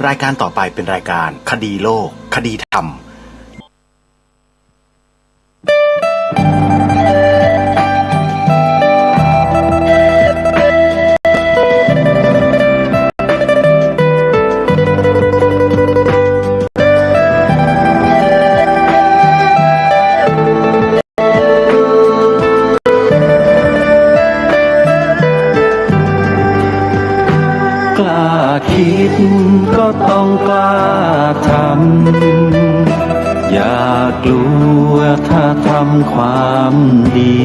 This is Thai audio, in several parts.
รายการต่อไปเป็นรายการคดีโลกคดีธรรมกล้าคิดก็ต้องกล้าทำอย่ากลัวถ้าทำความดี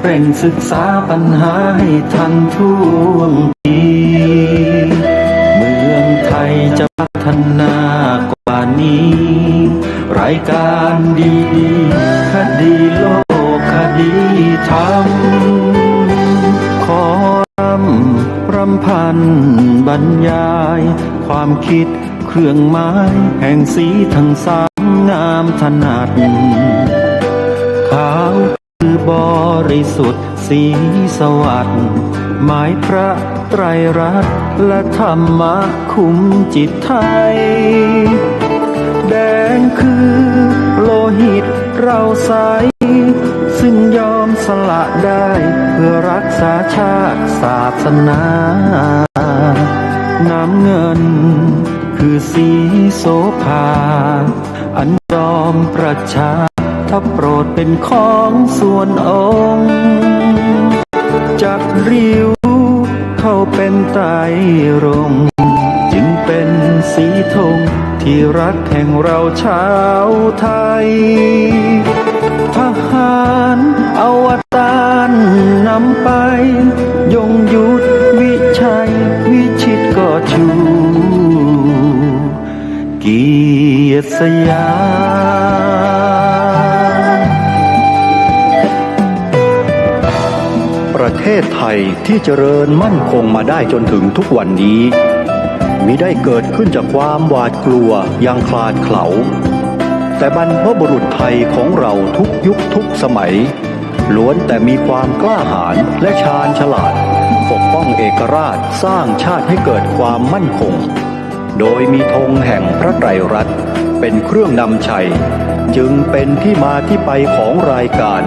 เร่งศึกษาปัญหาให้ทันท่วงทีเมืองไทยจะพัฒนากว่านี้รายการดีๆคดีโลกคดีธรรมขอรำพันบรรยายความคิดเครื่องหมายแห่งสีทั้งสามงามถนัดขาวคือบริสุทธิ์สีสวัสดิ์หมายพระไตรรัตน์และธรรมะคุมจิตไทยแดงคือโลหิตเราใสซึ่งยอมสละได้เพื่อรักษาชาติศาสนาน้ำเงินคือสีโสภาอันยอมประชาถ้าโปรดเป็นของส่วนองค์จัดริ้วเข้าเป็นไตรรงค์จึงเป็นสีธงที่รักแห่งเราชาวไทยทหารอวตารนำไปยงยุทธวิชัยวิชิตก็ชูเกียรติสยามประเทศไทยที่เจริญมั่นคงมาได้จนถึงทุกวันนี้มิได้เกิดขึ้นจากความหวาดกลัวอย่างคลาดเขลาแต่บรรพบุรุษไทยของเราทุกยุคทุกสมัยล้วนแต่มีความกล้าหาญและชาญฉลาดปกป้องเอกราชสร้างชาติให้เกิดความมั่นคงโดยมีธงแห่งพระไตรรัตน์เป็นเครื่องนำชัยจึงเป็นที่มาที่ไปของรายการ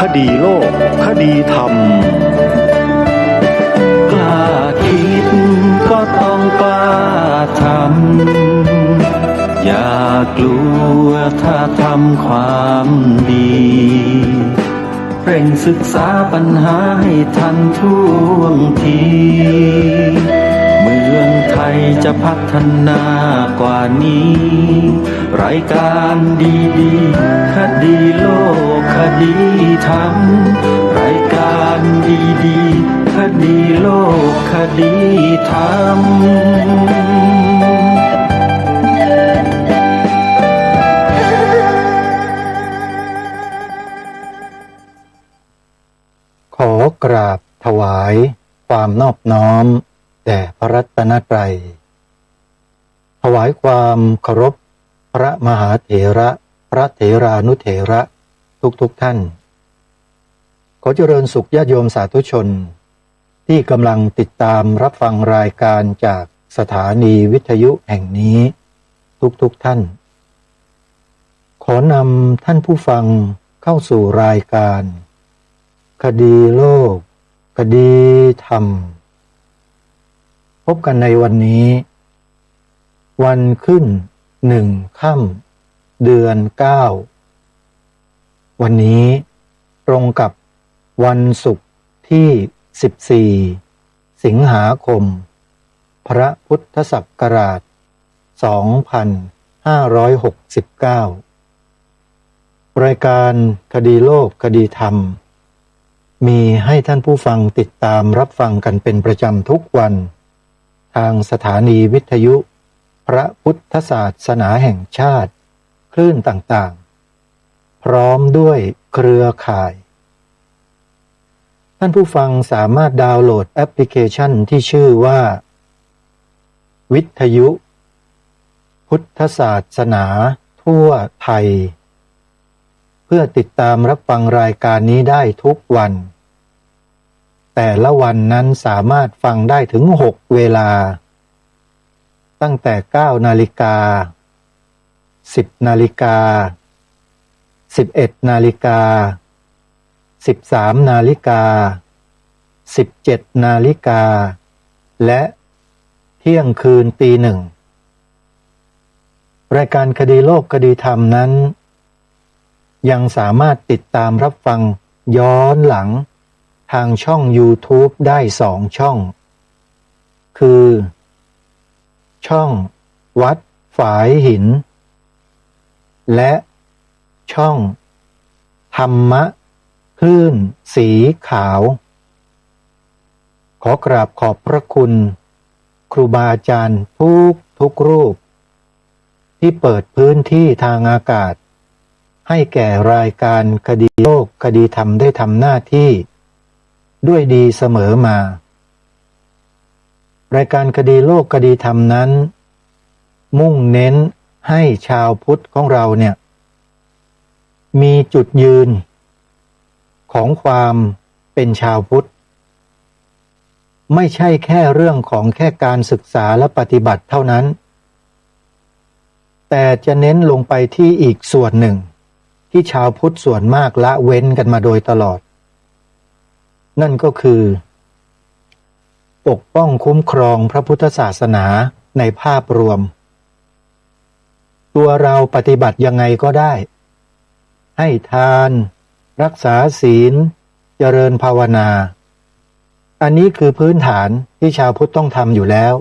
คดีโลกคดีธรรมกล้าคิดก็ต้องกล้าทำอย่ากลัวถ้าทำความดีเร่งศึกษาปัญหาให้ทันท่วงทีเมืองไทยจะพัฒนากว่านี้รายการดีๆคดีโลกคดีธรรมรายการดีๆคดีโลกคดีธรรมขอกราบถวายความนอบน้อมแด่พระรัตนตรัยถวายความเคารพพระมหาเถระพระเถรานุเถระทุกท่านขอเจริญสุขญาติโยมสาธุชนที่กำลังติดตามรับฟังรายการจากสถานีวิทยุแห่งนี้ทุกท่านขอนำท่านผู้ฟังเข้าสู่รายการคดีโลกคดีธรรมพบกันในวันนี้วันขึ้น1 ค่ำเดือน 9วันนี้ตรงกับวันศุกร์ที่14สิงหาคมพระพุทธศักราช2569รายการคดีโลกคดีธรรมมีให้ท่านผู้ฟังติดตามรับฟังกันเป็นประจำทุกวันทางสถานีวิทยุพระพุทธศาสนาแห่งชาติคลื่นต่างๆพร้อมด้วยเครือข่ายท่านผู้ฟังสามารถดาวน์โหลดแอปพลิเคชันที่ชื่อว่าวิทยุพุทธศาสนาทั่วไทยเพื่อติดตามรับฟังรายการนี้ได้ทุกวันแต่ละวันนั้นสามารถฟังได้ถึง6 เวลา ตั้งแต่9 นาฬิกา10 นาฬิกา11 นาฬิกา13 นาฬิกา17 นาฬิกาและเที่ยงคืนตี 1รายการคดีโลกคดีธรรมนั้นยังสามารถติดตามรับฟังย้อนหลังทางช่อง YouTube ได้2 ช่องคือช่องวัดฝายหินและช่องธรรมะคลื่นสีขาวขอกราบขอบพระคุณครูบาอาจารย์ทุกรูปที่เปิดพื้นที่ทางอากาศให้แก่รายการคดีโลกคดีธรรมได้ทำหน้าที่ด้วยดีเสมอมารายการคดีโลกคดีธรรมนั้นมุ่งเน้นให้ชาวพุทธของเราเนี่ยมีจุดยืนของความเป็นชาวพุทธไม่ใช่แค่เรื่องของแค่การศึกษาและปฏิบัติเท่านั้นแต่จะเน้นลงไปที่อีกส่วนหนึ่งที่ชาวพุทธส่วนมากละเว้นกันมาโดยตลอดนั่นก็คือปกป้องคุ้มครองพระพุทธศาสนาในภาพรวมตัวเราปฏิบัติยังไงก็ได้ให้ทานรักษาศีลเจริญภาวนาอันนี้คือพื้นฐานที่ชาวพุทธต้องทำอยู่แล้ว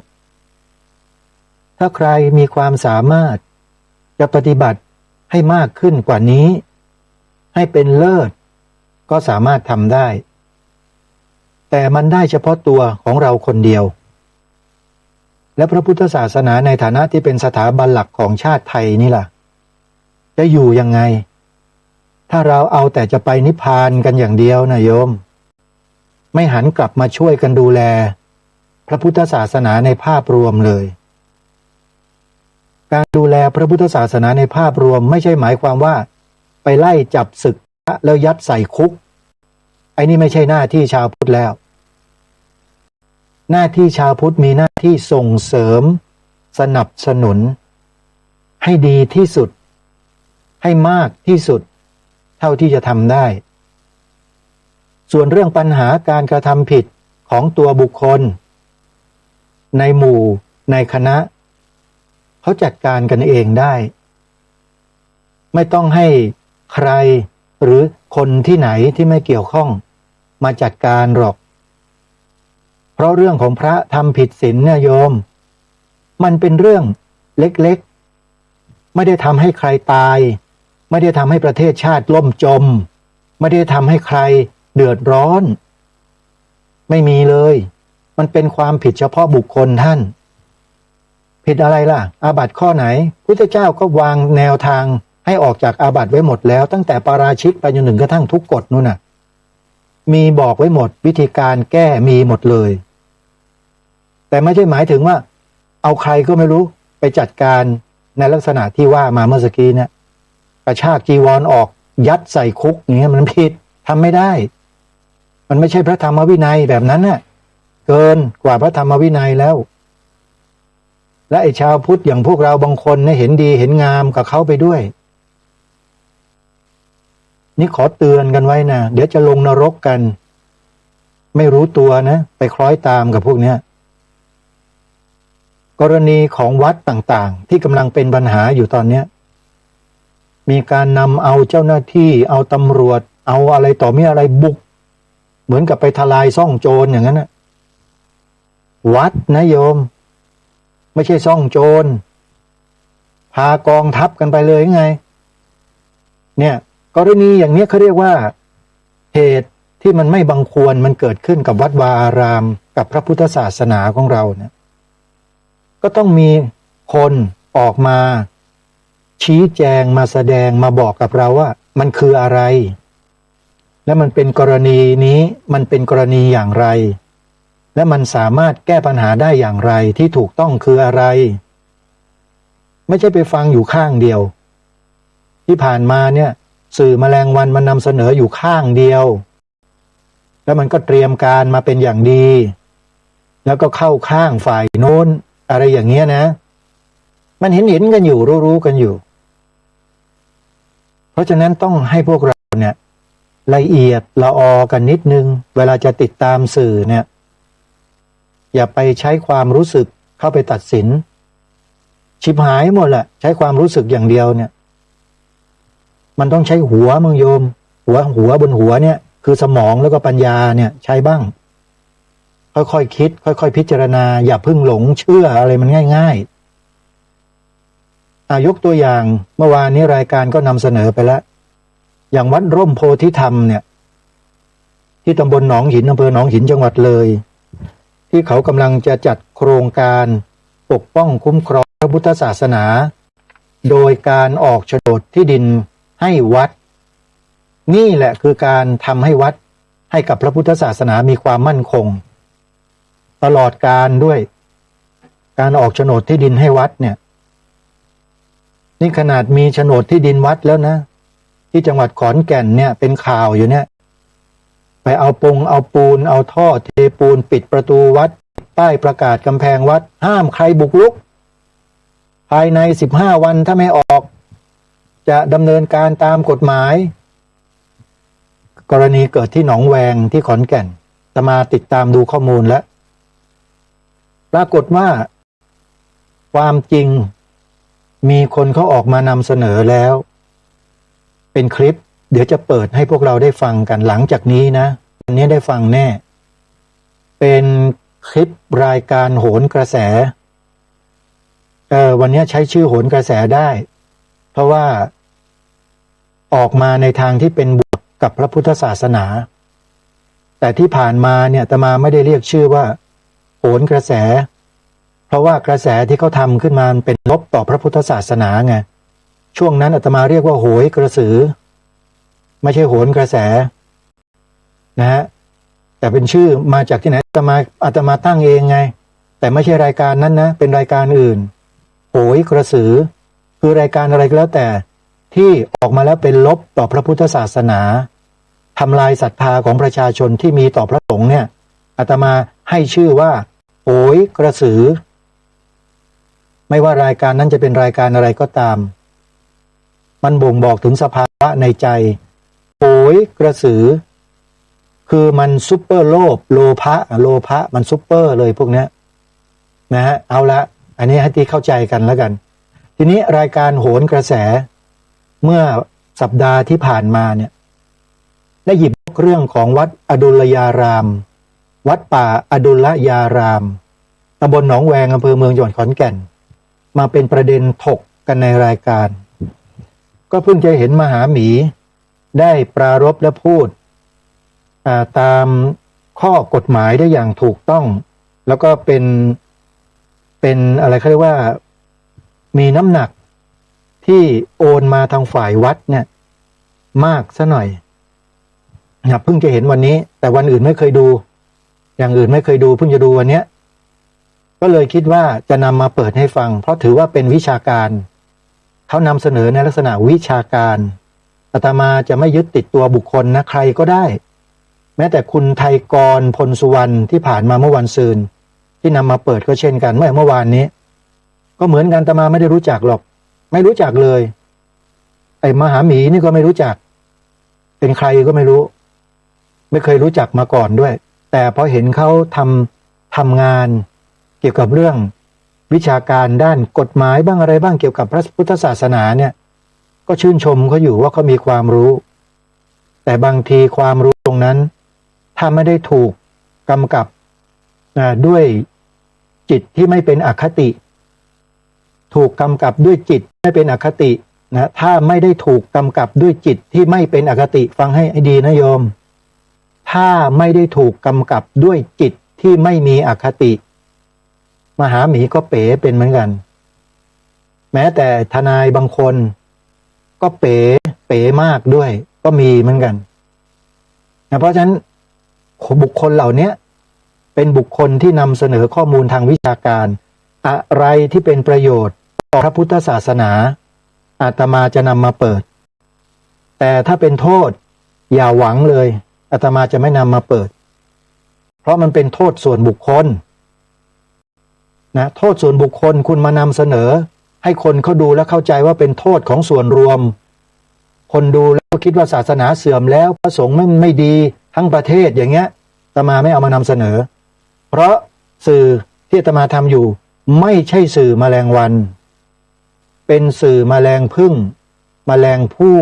ถ้าใครมีความสามารถจะปฏิบัติให้มากขึ้นกว่านี้ให้เป็นเลิศก็สามารถทำได้แต่มันได้เฉพาะตัวของเราคนเดียวและพระพุทธศาสนาในฐานะที่เป็นสถาบันหลักของชาติไทยนี่ล่ะจะอยู่ยังไงถ้าเราเอาแต่จะไปนิพพานกันอย่างเดียวนะโยมไม่หันกลับมาช่วยกันดูแลพระพุทธศาสนาในภาพรวมเลยการดูแลพระพุทธศาสนาในภาพรวมไม่ใช่หมายความว่าไปไล่จับศึกแล้วยัดใส่คุกไอ้นี่ไม่ใช่หน้าที่ชาวพุทธแล้วหน้าที่ชาวพุทธมีหน้าที่ส่งเสริมสนับสนุนให้ดีที่สุดให้มากที่สุดเท่าที่จะทำได้ส่วนเรื่องปัญหาการกระทำผิดของตัวบุคคลในหมู่ในคณะเขาจัดการกันเองได้ไม่ต้องให้ใครหรือคนที่ไหนที่ไม่เกี่ยวข้องมาจัดการหรอกเพราะเรื่องของพระทำผิดศีลเนี่ยโยมมันเป็นเรื่องเล็กๆไม่ได้ทำให้ใครตายไม่ได้ทำให้ประเทศชาติล่มจมไม่ได้ทำให้ใครเดือดร้อนไม่มีเลยมันเป็นความผิดเฉพาะบุคคลท่านผิดอะไรล่ะอาบัติข้อไหนพุทธเจ้าก็วางแนวทางให้ออกจากอาบัติไว้หมดแล้วตั้งแต่ปาราชิกไปจนถึงกระทั่งทุกกฎนู่นน่ะมีบอกไว้หมดวิธีการแก้มีหมดเลยแต่ไม่ใช่หมายถึงว่าเอาใครก็ไม่รู้ไปจัดการในลักษณะที่ว่ามาเมื่อกี้เนี่ยกระชากจีวรออกยัดใส่คุกอย่างเงี้ยมันผิดทำไม่ได้มันไม่ใช่พระธรรมวินัยแบบนั้นน่ะเกินกว่าพระธรรมวินัยแล้วและไอ้ชาวพุทธอย่างพวกเราบางคนเนี่ยเห็นดีเห็นงามกับเขาไปด้วยนี่ขอเตือนกันไว้นะเดี๋ยวจะลงนรกกันไม่รู้ตัวนะไปคล้อยตามกับพวกเนี้ยกรณีของวัดต่างๆที่กำลังเป็นปัญหาอยู่ตอนเนี้ยมีการนำเอาเจ้าหน้าที่เอาตำรวจเอาอะไรต่อมีอะไรบุกเหมือนกับไปทลายซ่องโจรอย่างนั้นนะวัดนะโยมไม่ใช่ซ่องโจรพากองทัพกันไปเลยไงเนี่ยกรณีอย่างนี้เขาเรียกว่าเหตุที่มันไม่บังควรมันเกิดขึ้นกับวัดวาอารามกับพระพุทธศาสนาของเราเนี่ยก็ต้องมีคนออกมาชี้แจงมาแสดงมาบอกกับเราว่ามันคืออะไรและมันเป็นกรณีนี้มันเป็นกรณีอย่างไรและมันสามารถแก้ปัญหาได้อย่างไรที่ถูกต้องคืออะไรไม่ใช่ไปฟังอยู่ข้างเดียวที่ผ่านมาเนี่ยสื่อแมลงวันมันนำเสนออยู่ข้างเดียวแล้วมันก็เตรียมการมาเป็นอย่างดีแล้วก็เข้าข้างฝ่ายโน้นอะไรอย่างเงี้ยนะ มันเห็นกันอยู่รู้กันอยู่ เพราะฉะนั้นต้องให้พวกเราเนี่ยละเอียดละออกันนิดนึงเวลาจะติดตามสื่อเนี่ยอย่าไปใช้ความรู้สึกเข้าไปตัดสินชิบหายหมดแหละใช้ความรู้สึกอย่างเดียวเนี่ยมันต้องใช้หัวมึงโยมหัวบนหัวเนี่ยคือสมองแล้วก็ปัญญาเนี่ยใช้บ้างค่อยๆคิดค่อยๆพิจารณาอย่าเพิ่งหลงเชื่ออะไรมันง่ายๆยกตัวอย่างเมื่อวานนี้รายการก็นำเสนอไปแล้วอย่างวัดร่มโพธิธรรมเนี่ยที่ตำบลหนองหินอำเภอหนองหินจังหวัดเลยที่เขากำลังจะจัดโครงการปกป้องคุ้มครองพระพุทธศาสนาโดยการออกโฉนดที่ดินให้วัดนี่แหละคือการทำให้วัดให้กับพระพุทธศาสนามีความมั่นคงตลอดการด้วยการออกโฉนดที่ดินให้วัดเนี่ยนี่ขนาดมีโฉนดที่ดินวัดแล้วนะที่จังหวัดขอนแก่นเนี่ยเป็นข่าวอยู่เนี่ยไปเอาปูนเอาท่อเทปูนปิดประตูวัดป้ายประกาศกำแพงวัดห้ามใครบุกรุกภายใน15 วันถ้าไม่ออกจะดำเนินการตามกฎหมายกรณีเกิดที่หนองแวงที่ขอนแก่นจะมาติดตามดูข้อมูลแล้วปรากฏว่าความจริงมีคนเขาออกมานำเสนอแล้วเป็นคลิปเดี๋ยวจะเปิดให้พวกเราได้ฟังกันหลังจากนี้นะวันนี้ได้ฟังแน่เป็นคลิปรายการโหนกระแสวันนี้ใช้ชื่อโหนกระแสได้เพราะว่าออกมาในทางที่เป็นบวกกับพระพุทธศาสนาแต่ที่ผ่านมาเนี่ยอาตมาไม่ได้เรียกชื่อว่าโหนกระแสเพราะว่ากระแสที่เขาทำขึ้นมาเป็นลบต่อพระพุทธศาสนาไงช่วงนั้นอาตมาเรียกว่าโหยกระสือไม่ใช่โหนกระแสนะฮะแต่เป็นชื่อมาจากที่ไหนอาตมาตั้งเองไงแต่ไม่ใช่รายการนั้นนะเป็นรายการอื่นโหยกระสือคือรายการอะไรก็แล้วแต่ที่ออกมาแล้วเป็นลบต่อพระพุทธศาสนาทำลายศรัทธาของประชาชนที่มีต่อพระสงฆ์เนี่ยอาตมาให้ชื่อว่าโหยกระสือไม่ว่ารายการนั้นจะเป็นรายการอะไรก็ตามมันบ่งบอกถึงสภาวะในใจโหยกระสือคือมันซุปเปอร์โลภะมันซุปเปอร์เลยพวกเนี้ยนะฮะเอาละอันนี้ให้ที่เข้าใจกันแล้วกันทีนี้รายการโหนกระแสเมื่อสัปดาห์ที่ผ่านมาเนี่ยได้หยิบเรื่องของวัดอดุลยารามวัดป่าอดุลยารามตำบลหนองแวงอำเภอเมืองจังหวัดขอนแก่นมาเป็นประเด็นถกกันในรายการก็เพิ่งจะเห็นมหาหมีได้ปรารภและพูดตามข้อกฎหมายได้อย่างถูกต้องแล้วก็เป็นอะไรเขาเรียกว่ามีน้ำหนักที่โอนมาทางฝ่ายวัดเนี่ยมากซะหน่อยเพิ่งจะเห็นวันนี้แต่วันอื่นไม่เคยดูอย่างอื่นไม่เคยดูเพิ่งจะดูวันนี้ก็เลยคิดว่าจะนำมาเปิดให้ฟังเพราะถือว่าเป็นวิชาการเขานำเสนอในลักษณะวิชาการอาตมาจะไม่ยึดติดตัวบุคคลนะใครก็ได้แม้แต่คุณไทยกรพลสุวรรณที่ผ่านมาเมื่อวันซืนที่นำมาเปิดก็เช่นกันเมื่อวานนี้ก็เหมือนกันอาตมาไม่ได้รู้จักหรอกไม่รู้จักเลยไอ้มหาหมีนี่ก็ไม่รู้จักเป็นใครก็ไม่รู้ไม่เคยรู้จักมาก่อนด้วยแต่พอเห็นเขาทำงานเกี่ยวกับเรื่องวิชาการด้านกฎหมายบ้างอะไรบ้างเกี่ยวกับพระพุทธศาสนาเนี่ยก็ชื่นชมเขาอยู่ว่าเขามีความรู้แต่บางทีความรู้ตรงนั้นถ้าไม่ได้ถูกกำกับด้วยจิตที่ไม่เป็นอคติถูกกำกับด้วยจิตไม่เป็นอคตินะถ้าไม่ได้ถูกกำกับด้วยจิตที่ไม่เป็นอคติฟังให้ดีนะโยมถ้าไม่ได้ถูกกำกับด้วยจิตที่ไม่มีอคติมหาหมีก็เป๋เป็นเหมือนกันแม้แต่ทนายบางคนก็เป๋มากด้วยก็มีเหมือนกันนะเพราะฉะนั้นบุคคลเหล่านี้เป็นบุคคลที่นำเสนอข้อมูลทางวิชาการอะไรที่เป็นประโยชน์ต่อพระพุทธศาสนาอาตมาจะนำมาเปิดแต่ถ้าเป็นโทษอย่าหวังเลยอาตมาจะไม่นำมาเปิดเพราะมันเป็นโทษส่วนบุคคลนะโทษส่วนบุคคลคุณมานำเสนอ ให้คนเขาดูแล้วเข้าใจว่าเป็นโทษของส่วนรวม คนดูแล้วก็คิดว่าศาสนาเสื่อมแล้วพระสงฆ์ไม่ดีทั้งประเทศอย่างเงี้ยอาตมาไม่เอามานำเสนอ เพราะสื่อที่อาตมาทำอยู่ไม่ใช่สื่อแมลงวัน เป็นสื่อแมลงผึ้งแมลงผู้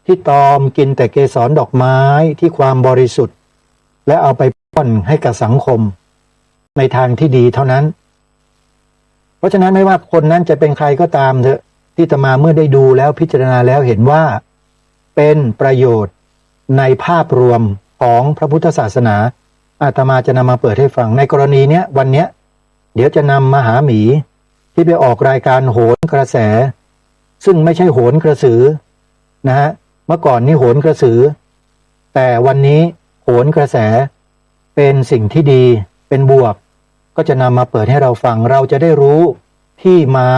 ที่ตอมกินแต่เกสรดอกไม้ที่ความบริสุทธิ์และเอาไปป้อนให้กับสังคมในทางที่ดีเท่านั้นเพราะฉะนั้นไม่ว่าคนนั้นจะเป็นใครก็ตามเถอะที่อาตมาเมื่อได้ดูแล้วพิจารณาแล้วเห็นว่าเป็นประโยชน์ในภาพรวมของพระพุทธศาสนาอาตมาจะนำมาเปิดให้ฟังในกรณีเนี้ยวันเนี้ยเดี๋ยวจะนำมหาหมีที่ไปออกรายการโหนกระแสซึ่งไม่ใช่โหนกระสือนะฮะเมื่อก่อนนี่โหนกระสือแต่วันนี้โหนกระแสเป็นสิ่งที่ดีเป็นบวกก็จะนำมาเปิดให้เราฟังเราจะได้รู้ที่มา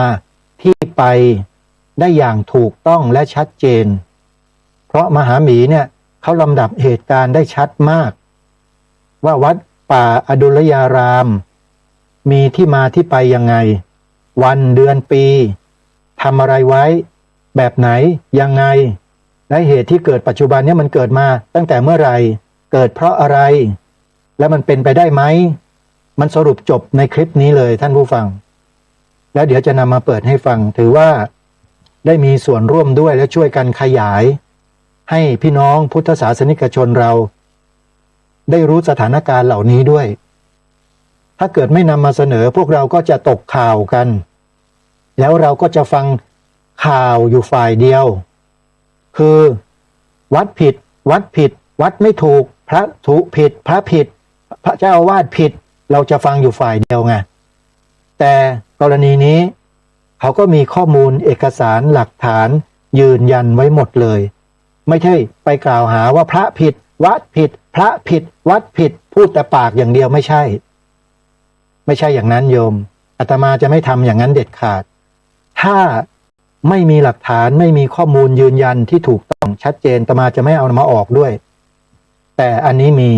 ที่ไปได้อย่างถูกต้องและชัดเจนเพราะมหาหมีเนี่ยเขาลำดับเหตุการณ์ได้ชัดมากว่าวัดป่าอดุลยารามมีที่มาที่ไปยังไงวันเดือนปีทำอะไรไว้แบบไหนยังไงและเหตุที่เกิดปัจจุบันนี้มันเกิดมาตั้งแต่เมื่อไหร่เกิดเพราะอะไรและมันเป็นไปได้ไหมมันสรุปจบในคลิปนี้เลยท่านผู้ฟังแล้วเดี๋ยวจะนำมาเปิดให้ฟังถือว่าได้มีส่วนร่วมด้วยและช่วยกันขยายให้พี่น้องพุทธศาสนิกชนเราได้รู้สถานการณ์เหล่านี้ด้วยถ้าเกิดไม่นำมาเสนอพวกเราก็จะตกข่าวกันแล้วเราก็จะฟังข่าวอยู่ฝ่ายเดียวคือวัดผิดวัดผิดวัดไม่ถูกพระถูกผิดพระผิดพระเจ้าอาวาสผิดเราจะฟังอยู่ฝ่ายเดียวไงแต่กรณีนี้เขาก็มีข้อมูลเอกสารหลักฐานยืนยันไว้หมดเลยไม่ใช่ไปกล่าวหาว่าพระผิดวัดผิดพระผิดวัดผิดพูดแต่ปากอย่างเดียวไม่ใช่อย่างนั้นโยมอาตมาจะไม่ทำอย่างนั้นเด็ดขาดถ้าไม่มีหลักฐานไม่มีข้อมูลยืนยันที่ถูกต้องชัดเจนอาตมาจะไม่เอามาออกด้วยแต่อันนี้มี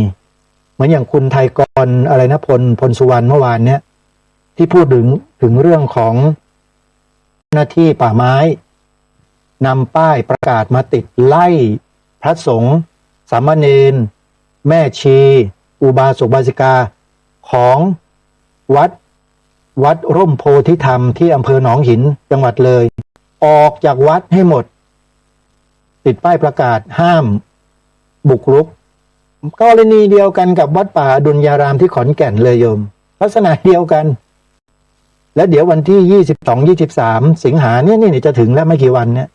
เหมือนอย่างคุณไทยกรอะไรนะพลสุวรรณเมื่อวานเนี้ยที่พูดถึงเรื่องของหน้าที่ป่าไม้นำป้ายประกาศมาติดไล่พระสงฆ์สามเณรแม่ชีอุบาสกบาสิกาของวัดร่มโพธิธรรมที่อำเภอหนองหินจังหวัดเลยออกจากวัดให้หมดติดป้ายประกาศห้ามบุกรุกกรณีเดียวกันกับวัดป่าอดุลยารามที่ขอนแก่นเลยโยมลักษณะเดียวกันและเดี๋ยววันที่22-23สิงหาเนี่ยจะถึงแล้วไม่กี่วันเนี่ย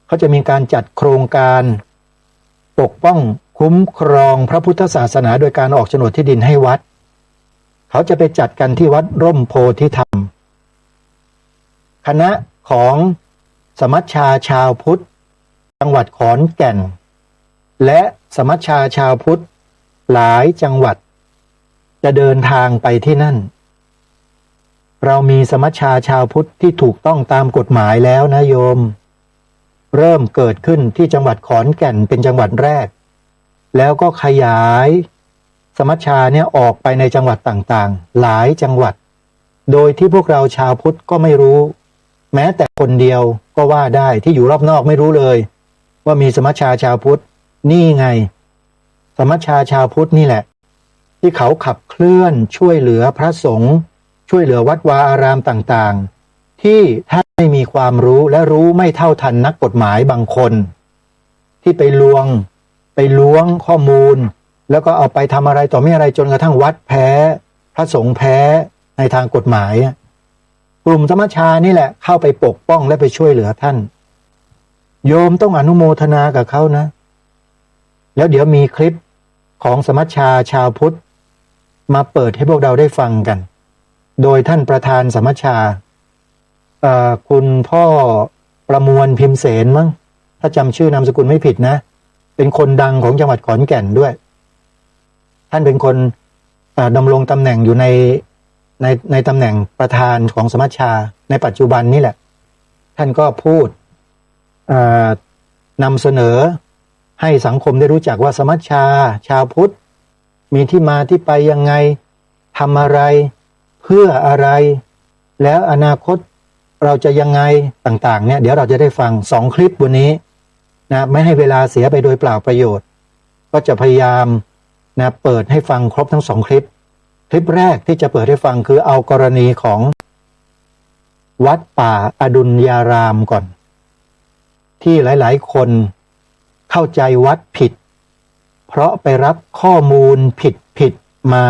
เขาจะมีการจัดโครงการปกป้องคุ้มครองพระพุทธศาสนาโดยการออกโฉนดที่ดินให้วัดเขาจะไปจัดกันที่วัดร่มโพธิธรรมคณะของสมัชชาชาวพุทธจังหวัดขอนแก่นและสมัชชาชาวพุทธหลายจังหวัดจะเดินทางไปที่นั่นเรามีสมัชชาชาวพุทธที่ถูกต้องตามกฎหมายแล้วนะโยมเริ่มเกิดขึ้นที่จังหวัดขอนแก่นเป็นจังหวัดแรกแล้วก็ขยายสมัชชาเนี่ยออกไปในจังหวัดต่างๆหลายจังหวัดโดยที่พวกเราชาวพุทธก็ไม่รู้แม้แต่คนเดียวก็ว่าได้ที่อยู่รอบนอกไม่รู้เลยว่ามีสมัชชาชาวพุทธนี่ไงสมัชชาชาวพุทธนี่แหละที่เขาขับเคลื่อนช่วยเหลือพระสงฆ์ช่วยเหลือวัดวาอารามต่างๆที่ท่านไม่มีความรู้และรู้ไม่เท่าทันนักกฎหมายบางคนที่ไปล้วงข้อมูลแล้วก็เอาไปทำอะไรต่อไม่อะไรจนกระทั่งวัดแพ้พระสงฆ์แพ้ในทางกฎหมายกลุ่มสมัชชานี่แหละเข้าไปปกป้องและไปช่วยเหลือท่านโยมต้องอนุโมทนากับเขานะแล้วเดี๋ยวมีคลิปของสมัชชาชาวพุทธมาเปิดให้พวกเราได้ฟังกันโดยท่านประธานสมัชชาคุณพ่อประมวลพิมพ์เสนมั้งถ้าจำชื่อนามสกุลไม่ผิดนะเป็นคนดังของจังหวัดขอนแก่นด้วยท่านเป็นคนดำรงตำแหน่งอยู่ในตำแหน่งประธานของสมัชชาในปัจจุบันนี่แหละท่านก็พูดนำเสนอให้สังคมได้รู้จักว่าสมัชชาชาวพุทธมีที่มาที่ไปยังไงทำอะไรเพื่ออะไรแล้วอนาคต เราจะยังไงต่างๆเนี่ยเดี๋ยวเราจะได้ฟัง2 คลิปวันนี้นะไม่ให้เวลาเสียไปโดยเปล่าประโยชน์ก็จะพยายามนะเปิดให้ฟังครบทั้ง2 คลิปแรกที่จะเปิดให้ฟังคือเอากรณีของวัดป่าอดุลยารามก่อนที่หลายๆคนเข้าใจวัดผิดเพราะไปรับข้อมูลผิดมา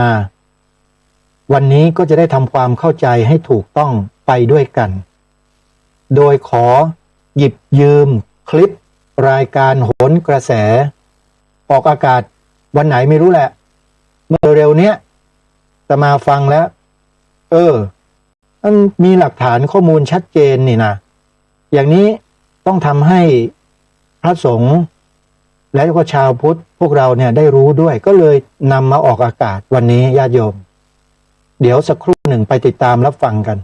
วันนี้ก็จะได้ทำความเข้าใจให้ถูกต้องไปด้วยกันโดยขอหยิบยืมคลิปรายการโหนกระแสออกอากาศวันไหนไม่รู้แหละเมื่อเร็วเนี้ยจะมาฟังแล้วมันมีหลักฐานข้อมูลชัดเจนนี่นะอย่างนี้ต้องทำให้พระสงฆ์และก็ชาวพุทธพวกเราเนี่ยได้รู้ด้วยก็เลยนำมาออกอากาศวันนี้ญาติโยมเดี๋ยวสักครู่หนึ่งไปติดตามรับฟังกัน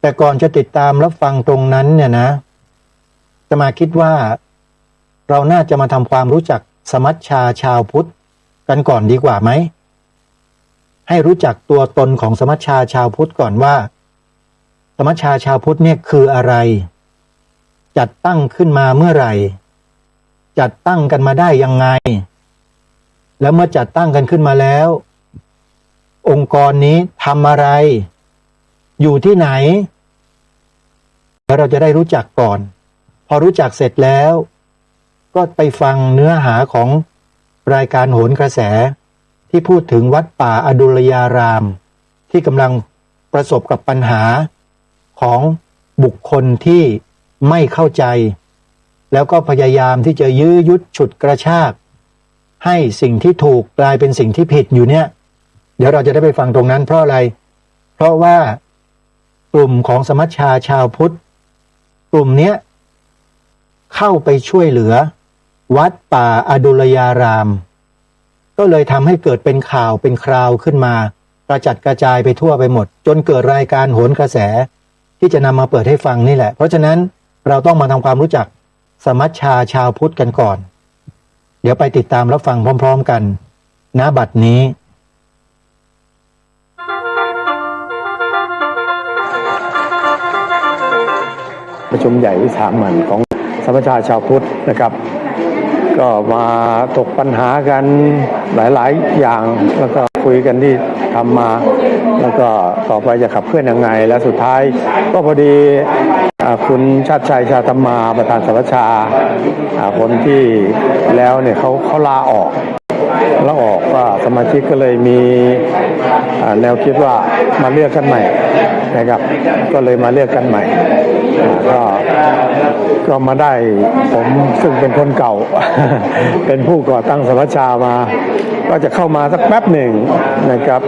แต่ก่อนจะติดตามรับฟังตรงนั้นเนี่ยนะจะมาคิดว่าเราน่าจะมาทำความรู้จักสมัชชาชาวพุทธกันก่อนดีกว่าไหมให้รู้จักตัวตนของสมัชชาชาวพุทธก่อนว่าสมัชชาชาวพุทธเนี่ยคืออะไรจัดตั้งขึ้นมาเมื่อไหร่จัดตั้งกันมาได้ยังไงแล้วเมื่อจัดตั้งกันขึ้นมาแล้วองค์กรนี้ทำอะไรอยู่ที่ไหนแล้วเราจะได้รู้จักก่อนพอรู้จักเสร็จแล้วก็ไปฟังเนื้อหาของรายการโหนกระแสที่พูดถึงวัดป่าอดุลยารามที่กำลังประสบกับปัญหาของบุคคลที่ไม่เข้าใจแล้วก็พยายามที่จะยื้อยุดฉุดกระชากให้สิ่งที่ถูกกลายเป็นสิ่งที่ผิดอยู่เนี่ยเดี๋ยวเราจะได้ไปฟังตรงนั้นเพราะอะไรเพราะว่ากลุ่มของสมัชชาชาวพุทธกลุ่มเนี้ยเข้าไปช่วยเหลือวัดป่าอดุลยารามก็เลยทำให้เกิดเป็นข่าวเป็นคราวขึ้นมากระจัดกระจายไปทั่วไปหมดจนเกิดรายการโหนกระแสที่จะนำมาเปิดให้ฟังนี่แหละเพราะฉะนั้นเราต้องมาทำความรู้จักสมัชชาชาวพุทธกันก่อนเดี๋ยวไปติดตามรับฟังพร้อมๆกันณบัดนี้ประชุมใหญ่วิสามัญของสมัชชาชาวพุทธนะครับก็มาตกปัญหากันหลายๆอย่างแล้วก็คุยกันที่ทำมาแล้วก็ต่อไปจะขับเคลื่อนยังไงและสุดท้ายก็พอดีคุณชาติชัยชาธรรมาประธานสมัชชาคนที่แล้วเนี่ยเขาลาออกว่าสมาชิกก็เลยมีแนวคิดว่ามาเลือกกันใหม่นะครับก็เลยมาเลือกกันใหม่ก็มาได้ผมซึ่งเป็นคนเก่า เป็นผู้ก่อตั้งสมัชชามาก็จะเข้ามาสักแป๊บหนึ่งนะครับ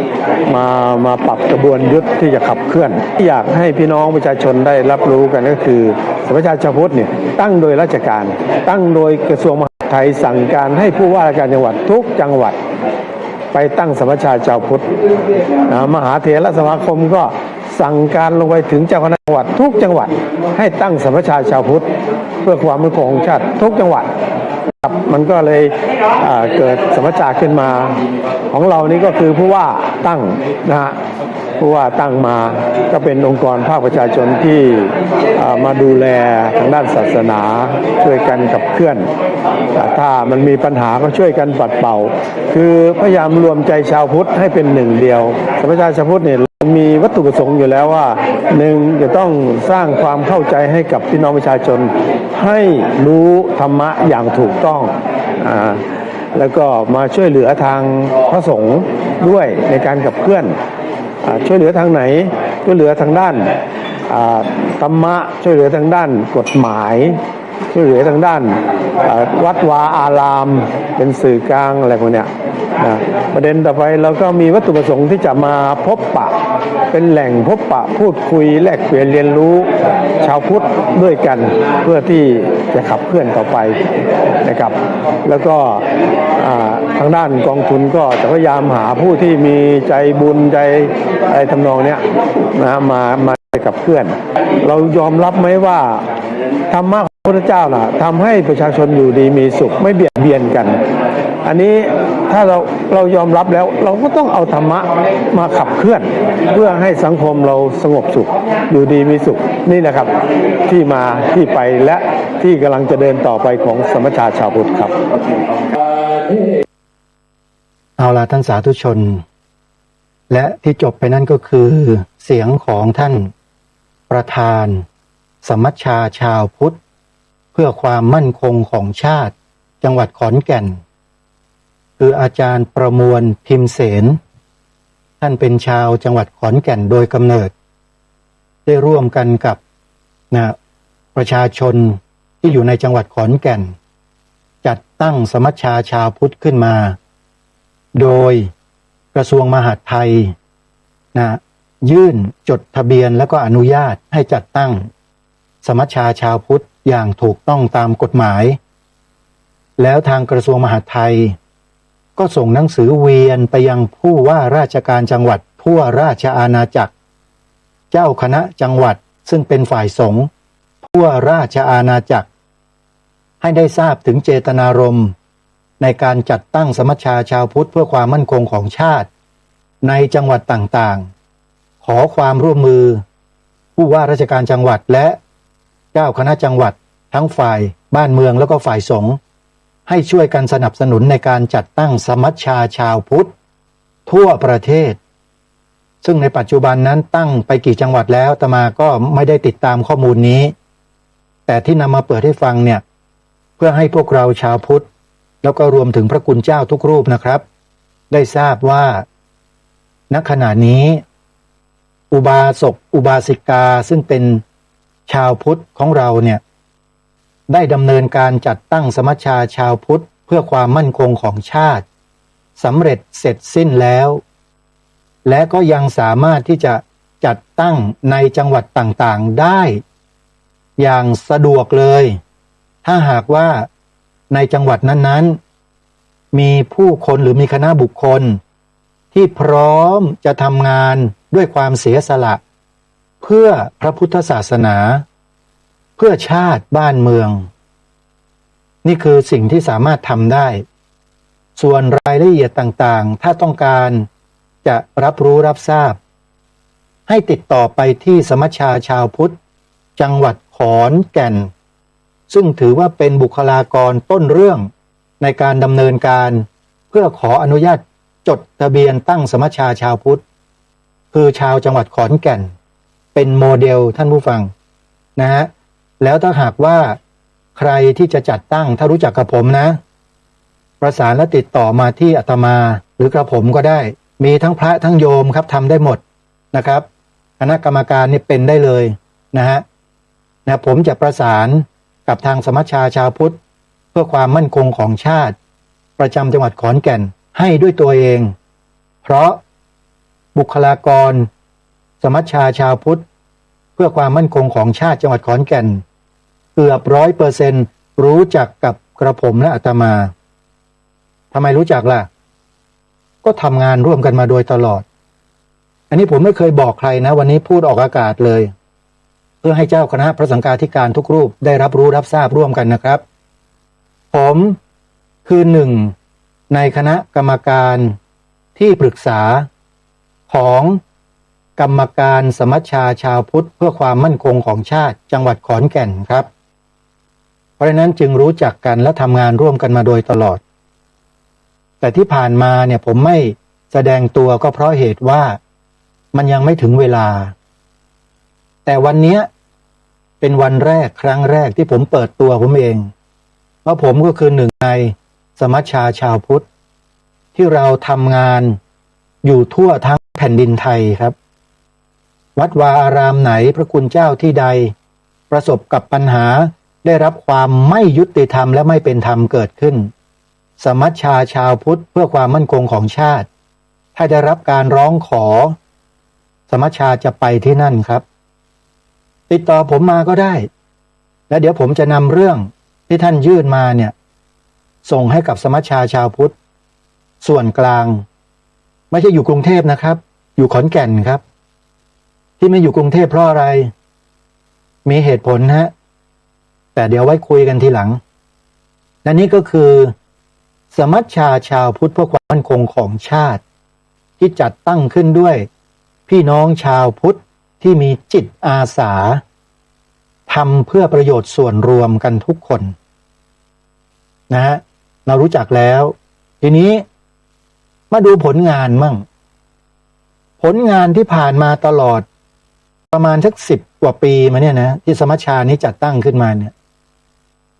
มาปรับกระบวนยุทธที่จะขับเคลื่อนที่อยากให้พี่น้องประชาชนได้รับรู้กันก็คือสมัชชาชาวพุทธเนี่ยตั้งโดยราชการตั้งโดยกระทรวงมหาดไทยสั่งการให้ผู้ว่าราชการจังหวัดทุกจังหวัดไปตั้งสมัชชาชาวพุทธมหาเถรสมาคมก็สั่งการลงไปถึงเจ้าคณะจังหวัดทุกจังหวัดให้ตั้งสมัชชาชาวพุทธเพื่อความมั่นคงของชาติทุกจังหวัดมันก็เลยเกิดสมัชชาขึ้นมาของเรานี่ก็คือผู้ว่าตั้งนะฮะผู้ว่าตั้งมาก็เป็นองค์กรภาคประชาชนที่มาดูแลทางด้านศาสนาช่วยกันขับเคลื่อนถ้ามันมีปัญหาก็ช่วยกันปัดเป่าคือพยายามรวมใจชาวพุทธให้เป็นหนึ่งเดียวสมัชชาชาวพุทธเนี่ยมีวัตถุประสงค์อยู่แล้วว่าหนึ่งจะต้องสร้างความเข้าใจให้กับพี่น้องประชาชนให้รู้ธรรมะอย่างถูกต้องแล้วก็มาช่วยเหลือทางพระสงฆ์ด้วยในการขับเคลื่อนช่วยเหลือทางไหนช่วยเหลือทางด้านธรรมะช่วยเหลือทางด้านกฎหมายช่วยเหลือทางด้านวัดวาอารามเป็นสื่อกลางอะไรพวกเนี้ยประเด็นต่อไปเราก็มีวัตถุประสงค์ที่จะมาพบปะเป็นแหล่งพบปะพูดคุยแลกเปลี่ยนเรียนรู้ชาวพุทธด้วยกันเพื่อที่จะขับเคลื่อนต่อไปนะครับแล้วก็ทางด้านกองทุนก็จะพยายามหาผู้ที่มีใจบุญใจอะไรทำนองเนี้ยนะมาขับเคลื่อนเรายอมรับไหมว่าธรรมะของพระพุทธเจ้าน่ะทำให้ประชาชนอยู่ดีมีสุขไม่เบียดเบียนกันอันนี้ถ้า ถ้าเรายอมรับแล้วเราก็ต้องเอาธรรมะมาขับเคลื่อนเพื่อให้สังคมเราสงบสุขอยู่ดีมีสุขนี่แหละครับที่มาที่ไปและที่กำลังจะเดินต่อไปของสมัชชาชาวพุทธครับ เอาล่ะท่านสาธุชน และที่จบไปนั่นก็คือเสียงของท่านประธาน สมัชชาชาวพุทธเพื่อความมั่นคงของชาติจังหวัดขอนแก่น คืออาจารย์ประมวลพิมพ์เสนท่านเป็นชาวจังหวัดขอนแก่นโดยกำเนิด ได้ร่วมกันกับประชาชนที่อยู่ในจังหวัดขอนแก่น จัดตั้งสมัชชาชาวพุทธขึ้นมาโดยกระทรวงมหาดไทยยื่นจดทะเบียนแล้วก็อนุญาตให้จัดตั้งสมัชชาชาวพุทธอย่างถูกต้องตามกฎหมายแล้วทางกระทรวงมหาดไทยก็ส่งหนังสือเวียนไปยังผู้ว่าราชการจังหวัดทั่วราชอาณาจักรเจ้าคณะจังหวัดซึ่งเป็นฝ่ายสงฆ์ทั่วราชอาณาจักรให้ได้ทราบถึงเจตนารมณ์ในการจัดตั้งสมัชชาชาวพุทธเพื่อความมั่นคงของชาติในจังหวัดต่างๆขอความร่วมมือผู้ว่าราชการจังหวัดและเจ้าคณะจังหวัดทั้งฝ่ายบ้านเมืองแล้วก็ฝ่ายสงฆ์ให้ช่วยกันสนับสนุนในการจัดตั้งสมัชชาชาวพุทธทั่วประเทศซึ่งในปัจจุบันนั้นตั้งไปกี่จังหวัดแล้วอาตมาก็ไม่ได้ติดตามข้อมูลนี้แต่ที่นำมาเปิดให้ฟังเนี่ยเพื่อให้พวกเราชาวพุทธแล้วก็รวมถึงพระคุณเจ้าทุกรูปนะครับได้ทราบว่าณขณะนี้อุบาสกอุบาสิกาซึ่งเป็นชาวพุทธของเราเนี่ยได้ดำเนินการจัดตั้งสมัชชาชาวพุทธเพื่อความมั่นคงของชาติสำเร็จเสร็จสิ้นแล้วและก็ยังสามารถที่จะจัดตั้งในจังหวัดต่างๆได้อย่างสะดวกเลยถ้าหากว่าในจังหวัดนั้นๆมีผู้คนหรือมีคณะบุคคลที่พร้อมจะทำงานด้วยความเสียสละเพื่อพระพุทธศาสนาเพื่อชาติบ้านเมืองนี่คือสิ่งที่สามารถทำได้ส่วนรายละเอียดต่างๆถ้าต้องการจะรับรู้รับทราบให้ติดต่อไปที่สมัชชาชาวพุทธจังหวัดขอนแก่นซึ่งถือว่าเป็นบุคลากรต้นเรื่องในการดำเนินการเพื่อขออนุญาตจดทะเบียนตั้งสมัชชาชาวพุทธคือชาวจังหวัดขอนแก่นเป็นโมเดลท่านผู้ฟังนะฮะแล้วถ้าหากว่าใครที่จะจัดตั้งถ้ารู้จักกับผมนะประสานและติดต่อมาที่อาตมาหรือกระผมก็ได้มีทั้งพระทั้งโยมครับทำได้หมดนะครับคณะกรรมการนี่เป็นได้เลยนะฮะผมจะประสานกับทางสมัชชาชาวพุทธเพื่อความมั่นคงของชาติประจำจังหวัดขอนแก่นให้ด้วยตัวเองเพราะบุคลากรสมัชชาชาวพุทธเพื่อความมั่นคงของชาติจังหวัดขอนแก่นเกือบ100%รู้จักกับกระผมและอาตมาทำไมรู้จักล่ะก็ทำงานร่วมกันมาโดยตลอดอันนี้ผมไม่เคยบอกใครนะวันนี้พูดออกอากาศเลยเพื่อให้เจ้าคณะพระสังฆาธิการทุกรูปได้รับรู้รับทราบร่วมกันนะครับผมคือหนึ่งในคณะกรรมการที่ปรึกษาของกรรมการสมัชชาชาวพุทธเพื่อความมั่นคงของชาติจังหวัดขอนแก่นครับเพราะฉะนั้นจึงรู้จักกันและทำงานร่วมกันมาโดยตลอดแต่ที่ผ่านมาเนี่ยผมไม่แสดงตัวก็เพราะเหตุว่ามันยังไม่ถึงเวลาแต่วันนี้เป็นวันแรกครั้งแรกที่ผมเปิดตัวผมเองเพราะผมก็คือหนึ่งในสมัชชาชาวพุทธที่เราทำงานอยู่ทั่วทั้งแผ่นดินไทยครับวัดวาอารามไหนพระคุณเจ้าที่ใดประสบกับปัญหาได้รับความไม่ยุติธรรมและไม่เป็นธรรมเกิดขึ้นสมัชชาชาวพุทธเพื่อความมั่นคงของชาติถ้าได้รับการร้องขอสมัชชาจะไปที่นั่นครับติดต่อผมมาก็ได้และเดี๋ยวผมจะนำเรื่องที่ท่านยื่นมาเนี่ยส่งให้กับสมัชชาชาวพุทธส่วนกลางไม่ใช่อยู่กรุงเทพนะครับอยู่ขอนแก่นครับที่ไม่อยู่กรุงเทพเพราะอะไรมีเหตุผลฮะแต่เดี๋ยวไว้คุยกันทีหลังและนี่ก็คือ สมัชชาชาวพุทธเพื่อความมั่นคงของชาติ ที่จัดตั้งขึ้นด้วยพี่น้องชาวพุทธที่มีจิตอาสาทำเพื่อประโยชน์ส่วนรวมกันทุกคนนะฮะเรารู้จักแล้วทีนี้มาดูผลงานมั่งผลงานที่ผ่านมาตลอดประมาณสัก10 กว่าปีมาเนี่ยนะที่สมัชชานี้จัดตั้งขึ้นมาเนี่ย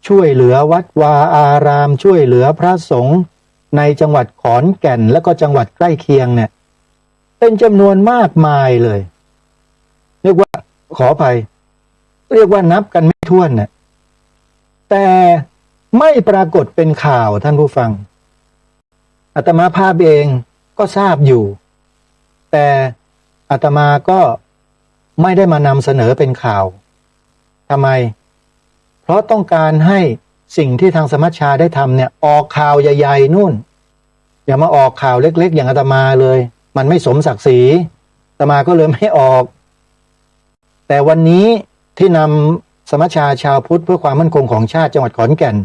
ช่วยเหลือวัดวาอารามช่วยเหลือพระสงฆ์ในจังหวัดขอนแก่นและก็จังหวัดใกล้เคียงเนี่ยเป็นจำนวนมากมายเลยเรียกว่าขออภัยเรียกว่านับกันไม่ถ้วนเนี่ยแต่ไม่ปรากฏเป็นข่าวท่านผู้ฟังอาตมาภาพเองก็ทราบอยู่แต่อาตมาก็ไม่ได้มานำเสนอเป็นข่าวทำไมเพราะต้องการให้สิ่งที่ทางสมัชชาได้ทำเนี่ยออกข่าวใหญ่ๆนู่นอย่ามาออกข่าวเล็กๆอย่างอาตมาเลยมันไม่สมศักดิ์ศรีอาตมาก็เลยไม่ออกแต่วันนี้ที่นำสมัชชาชาวพุทธเพื่อความมั่นคงของชาติจังหวัดขอนแก่น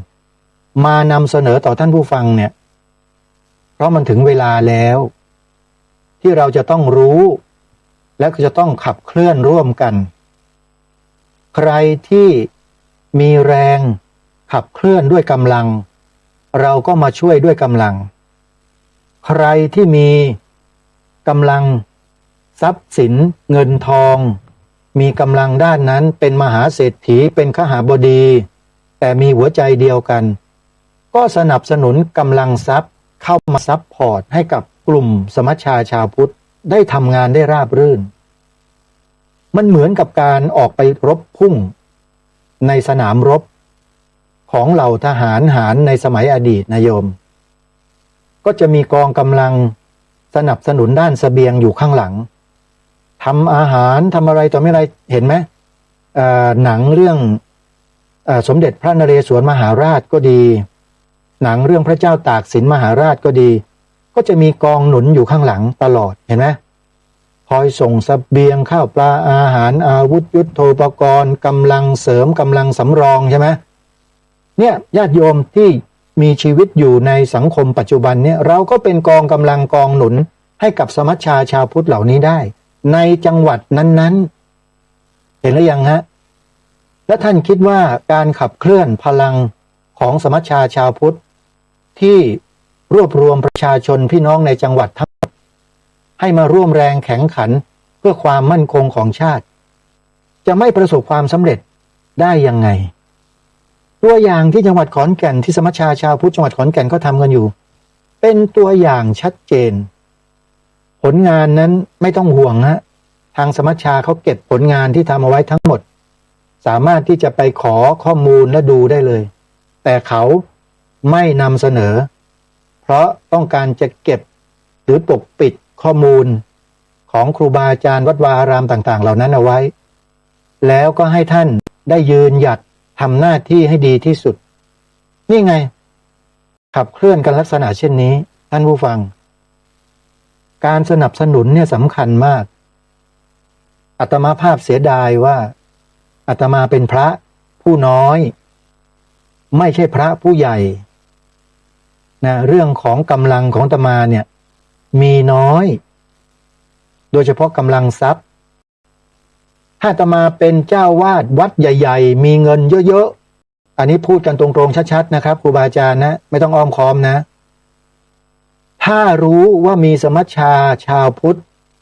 มานำเสนอต่อท่านผู้ฟังเนี่ยเพราะมันถึงเวลาแล้วที่เราจะต้องรู้และจะต้องขับเคลื่อนร่วมกันใครที่มีแรงขับเคลื่อนด้วยกำลังเราก็มาช่วยด้วยกำลังใครที่มีกำลังทรัพย์สินเงินทองมีกำลังด้านนั้นเป็นมหาเศรษฐีเป็นขหบดีแต่มีหัวใจเดียวกันก็สนับสนุนกำลังทรัพย์เข้ามาซัพพอร์ตให้กับกลุ่มสมัชชาชาวพุทธได้ทำงานได้ราบรื่นมันเหมือนกับการออกไปรบพุ่งในสนามรบของเหล่าทหารหารในสมัยอดีตนะโยมก็จะมีกองกำลังสนับสนุนด้านเสบียงอยู่ข้างหลังทำอาหารทำอะไรต่อไม่อะไรเห็นไหมหนังเรื่องสมเด็จพระนเรศวรมหาราชก็ดีหนังเรื่องพระเจ้าตากสินมหาราชก็ดีก็จะมีกองหนุนอยู่ข้างหลังตลอดเห็นไหมคอยส่งเสบียงข้าวปลาอาหารอาวุธยุทโธปกรณ์กำลังเสริมกำลังสำรองใช่ไหมเนี่ยญาติโยมที่มีชีวิตอยู่ในสังคมปัจจุบันเนี่ยเราก็เป็นกองกำลังกองหนุนให้กับสมัชชาชาวพุทธเหล่านี้ได้ในจังหวัดนั้นๆเห็นหรือยังฮะและท่านคิดว่าการขับเคลื่อนพลังของสมัชชาชาวพุทธที่รวบรวมประชาชนพี่น้องในจังหวัดทั้งหมดให้มาร่วมแรงแข็งขันเพื่อความมั่นคงของชาติจะไม่ประสบความสำเร็จได้ยังไงตัวอย่างที่จังหวัดขอนแก่นที่สมัชชาชาวพุทธจังหวัดขอนแก่นก็ทำกันอยู่เป็นตัวอย่างชัดเจนผลงานนั้นไม่ต้องห่วงฮะทางสมัชชาเขาเก็บผลงานที่ทำเอาไว้ทั้งหมดสามารถที่จะไปขอข้อมูลและดูได้เลยแต่เขาไม่นำเสนอเพราะต้องการจะเก็บหรือปกปิดข้อมูลของครูบาอาจารย์วัดวาอารามต่างๆเหล่านั้นเอาไว้แล้วก็ให้ท่านได้ยืนหยัดทำหน้าที่ให้ดีที่สุดนี่ไงขับเคลื่อนกันลักษณะเช่นนี้ท่านผู้ฟังการสนับสนุนเนี่ยสำคัญมากอาตมาภาพเสียดายว่าอาตมาเป็นพระผู้น้อยไม่ใช่พระผู้ใหญ่นะเรื่องของกำลังของอาตมาเนี่ยมีน้อยโดยเฉพาะกำลังทรัพย์ถ้าอาตมาเป็นเจ้าวาดวัดใหญ่ๆมีเงินเยอะๆอันนี้พูดกันตรงๆชัดๆนะครับครูบาอาจารย์นะไม่ต้องอ้อมค้อมนะถ้ารู้ว่ามีสมัชชาชาวพุทธ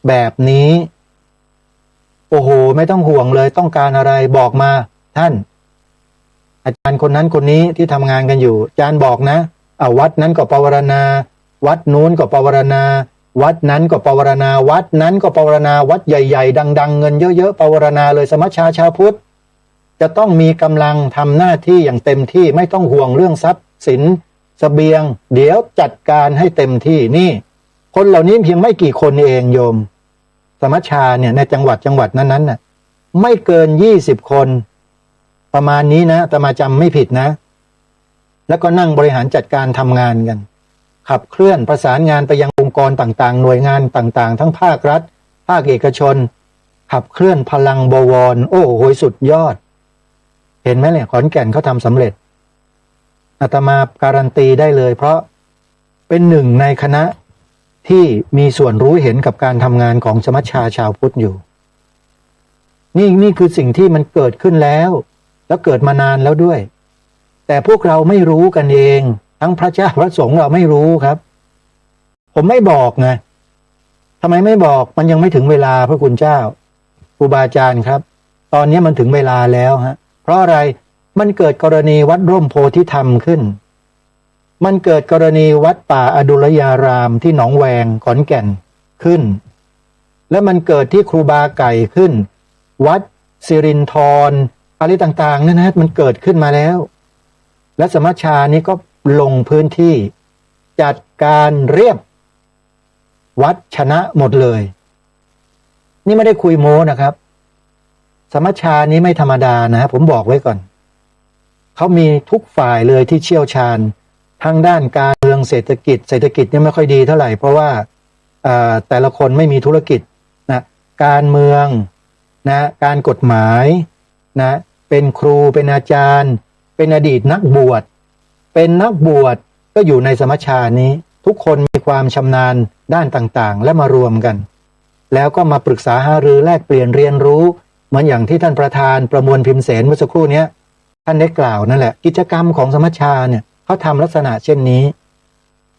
แบบนี้โอ้โหไม่ต้องห่วงเลยต้องการอะไรบอกมาท่านอาจารย์คนนั้นคนนี้ที่ทำงานกันอยู่อาจารย์บอกนะวัดนั้นก็ปวารณาวัดนู้นก็ปวารณาวัดนั้นก็ปวารณาวัดนั้นก็ปวารณาวัดใหญ่ๆดังๆเงินเยอะๆปวารณาเลยสมัชชาชาวพุทธจะต้องมีกำลังทำหน้าที่อย่างเต็มที่ไม่ต้องห่วงเรื่องทรัพย์สินเสบียงเดี๋ยวจัดการให้เต็มที่นี่คนเหล่านี้เพียงไม่กี่คนเองโยมสมัชชาเนี่ยในจังหวัดนั้นน่ะไม่เกิน20 คนประมาณนี้นะอาตมาจำไม่ผิดนะแล้วก็นั่งบริหารจัดการทำงานกันขับเคลื่อนประสานงานไปยังองค์กรต่างๆหน่วยงานต่างๆทั้งภาครัฐภาคเอกชนขับเคลื่อนพลังบวรโอ้โหสุดยอดเห็นไหมเนี่ยขอนแก่นเขาทำสำเร็จอาตมาการันตีได้เลยเพราะ เป็นหนึ่งในคณะที่มีส่วนรู้เห็นกับการทำงานของสมัชชาชาวพุทธอยู่นี่คือสิ่งที่มันเกิดขึ้นแล้วเกิดมานานแล้วด้วย แต่พวกเราไม่รู้กันเองทั้งพระเจ้าพระสงฆ์เราไม่รู้ครับผมไม่บอกไงทำไมไม่บอกมันยังไม่ถึงเวลาพระคุณเจ้าครูบาอาจารย์ครับตอนนี้มันถึงเวลาแล้วฮะเพราะอะไรมันเกิดกรณีวัดร่มโพธิธรรมขึ้นมันเกิดกรณีวัดป่าอดุลยารามที่หนองแวงขอนแก่นขึ้นและมันเกิดที่ครูบาไก่ขึ้นวัดสิรินธรอะไรต่างๆนั่นนะมันเกิดขึ้นมาแล้วและสมัชชานี้ก็ลงพื้นที่จัดการเรียบวัดชนะหมดเลยนี่ไม่ได้คุยโม้นะครับสมัชชานี้ไม่ธรรมดานะผมบอกไว้ก่อนเขามีทุกฝ่ายเลยที่เชี่ยวชาญทางด้านการเมืองเศรษฐกิจเนี่ยไม่ค่อยดีเท่าไหร่เพราะว่าแต่ละคนไม่มีธุรกิจนะการเมืองนะการกฎหมายนะเป็นครูเป็นอาจารย์เป็นอดีตนักบวชเป็นนักบวชก็อยู่ในสมัชชานี้ทุกคนมีความชำนาญด้านต่างๆและมารวมกันแล้วก็มาปรึกษาหารือแลกเปลี่ยนเรียนรู้เหมือนอย่างที่ท่านประธานประมวลพิมพ์เสนเมื่อสักครู่นี้ท่านได้กล่าวนั่นแหละกิจกรรมของสมัชชาเนี่ยเขาทำลักษณะเช่นนี้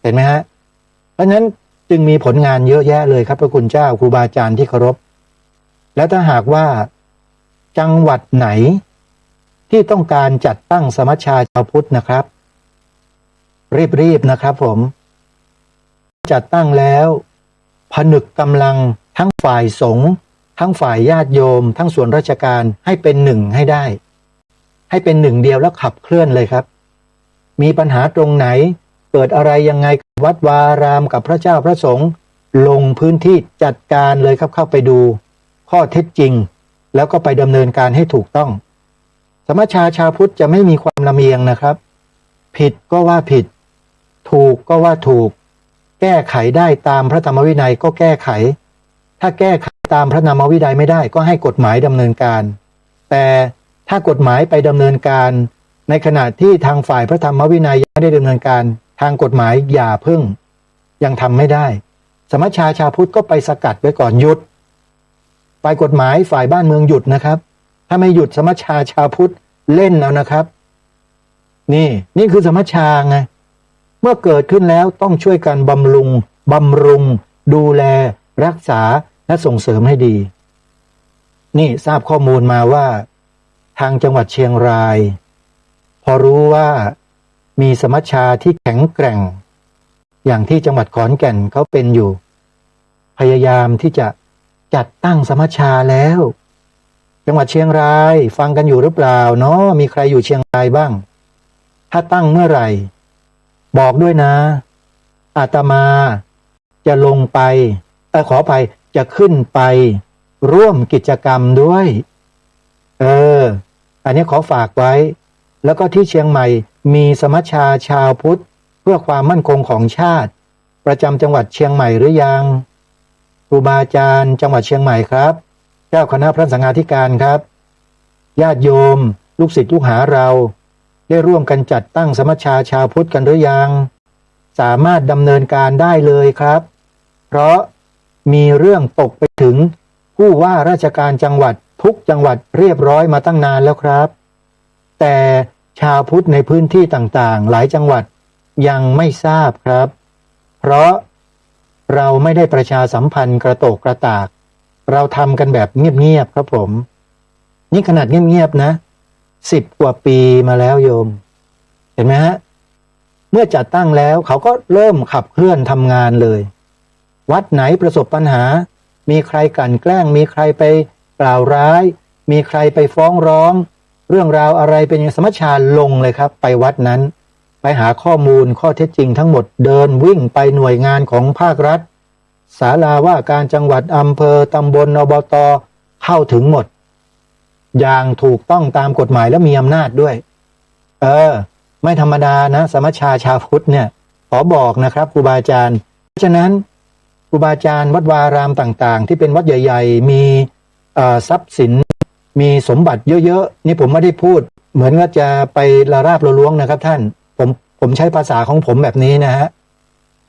เห็นไหมฮะเพราะฉะนั้นจึงมีผลงานเยอะแยะเลยครับพระคุณเจ้าครูบาอาจารย์ที่เคารพแล้วถ้าหากว่าจังหวัดไหนที่ต้องการจัดตั้งสมัชชาชาวพุทธนะครับรีบนะครับผมจัดตั้งแล้วผนึกกำลังทั้งฝ่ายสงฆ์ทั้งฝ่ายญาติโยมทั้งส่วนราชการให้เป็นหนึ่งให้ได้ให้เป็นหนึ่งเดียวแล้วขับเคลื่อนเลยครับมีปัญหาตรงไหนเกิดอะไรยังไงวัดวารามกับพระเจ้าพระสงฆ์ลงพื้นที่จัดการเลยครับเข้าไปดูข้อเท็จจริงแล้วก็ไปดำเนินการให้ถูกต้องสมัชชาชาวพุทธจะไม่มีความลำเอียงนะครับผิดก็ว่าผิดถูกก็ว่าถูกแก้ไขได้ตามพระธรรมวินัยก็แก้ไขถ้าแก้ไขตามพระธรรมวินัยไม่ได้ก็ให้กฎหมายดำเนินการแต่ถ้ากฎหมายไปดำเนินการในขณะที่ทางฝ่ายพระธรรมวินัยยังไม่ได้ดำเนินการทางกฎหมายอย่าพึ่งยังทำไม่ได้สมัชชาชาวพุทธก็ไปสกัดไว้ก่อนหยุดฝ่ายกฎหมายฝ่ายบ้านเมืองหยุดนะครับถ้าไม่หยุดสมัชชาชาวพุทธเล่นแล้วนะครับนี่คือสมัชชาไงเมื่อเกิดขึ้นแล้วต้องช่วยกันบำรุงดูแลรักษาและส่งเสริมให้ดีนี่ทราบข้อมูลมาว่าทางจังหวัดเชียงรายพอรู้ว่ามีสมัชชาที่แข็งแกร่งอย่างที่จังหวัดขอนแก่นเขาเป็นอยู่พยายามที่จะจัดตั้งสมัชชาแล้วจังหวัดเชียงรายฟังกันอยู่หรือเปล่าเนาะมีใครอยู่เชียงรายบ้างถ้าตั้งเมื่อไหร่บอกด้วยนะอาตมาจะลงไปขออภัยจะขึ้นไปร่วมกิจกรรมด้วยอันนี้ขอฝากไว้แล้วก็ที่เชียงใหม่มีสมัชชาชาวพุทธเพื่อความมั่นคงของชาติประจำจังหวัดเชียงใหม่หรือยังครูบาอาจารย์จังหวัดเชียงใหม่ครับเจ้าคณะพระสังฆาธิการครับญาติโยมลูกศิษย์ลูกหาเราได้ร่วมกันจัดตั้งสมัชชาชาวพุทธกันหรือยังสามารถดำเนินการได้เลยครับเพราะมีเรื่องตกไปถึงผู้ว่าราชการจังหวัดทุกจังหวัดเรียบร้อยมาตั้งนานแล้วครับแต่ชาวพุทธในพื้นที่ต่างๆหลายจังหวัดยังไม่ทราบครับเพราะเราไม่ได้ประชาสัมพันธ์กระโตกกระตากเราทำกันแบบเงียบๆครับผมนี่ขนาดเงียบๆนะ10 กว่าปีมาแล้วโยมเห็นไหมฮะเมื่อจัดตั้งแล้วเขาก็เริ่มขับเคลื่อนทำงานเลยวัดไหนประสบปัญหามีใครกลั่นแกล้งมีใครไปกล่าวร้ายมีใครไปฟ้องร้องเรื่องราวอะไรเป็นอย่างสมัชชาลงเลยครับไปวัดนั้นไปหาข้อมูลข้อเท็จจริงทั้งหมดเดินวิ่งไปหน่วยงานของภาครัฐศาลาว่าการจังหวัดอำเภอตำบลอบต.เข้าถึงหมดอย่างถูกต้องตามกฎหมายและมีอำนาจด้วยไม่ธรรมดานะสมัชชาชาวพุทธเนี่ยขอบอกนะครับครูบาอาจารย์เพราะฉะนั้นครูบาอาจารย์วัดวารามต่างๆที่เป็นวัดใหญ่ๆมีทรัพย์สินมีสมบัติเยอะๆนี่ผมไม่ได้พูดเหมือนว่าจะไปละราบละล้วงนะครับท่านผมใช้ภาษาของผมแบบนี้นะฮะ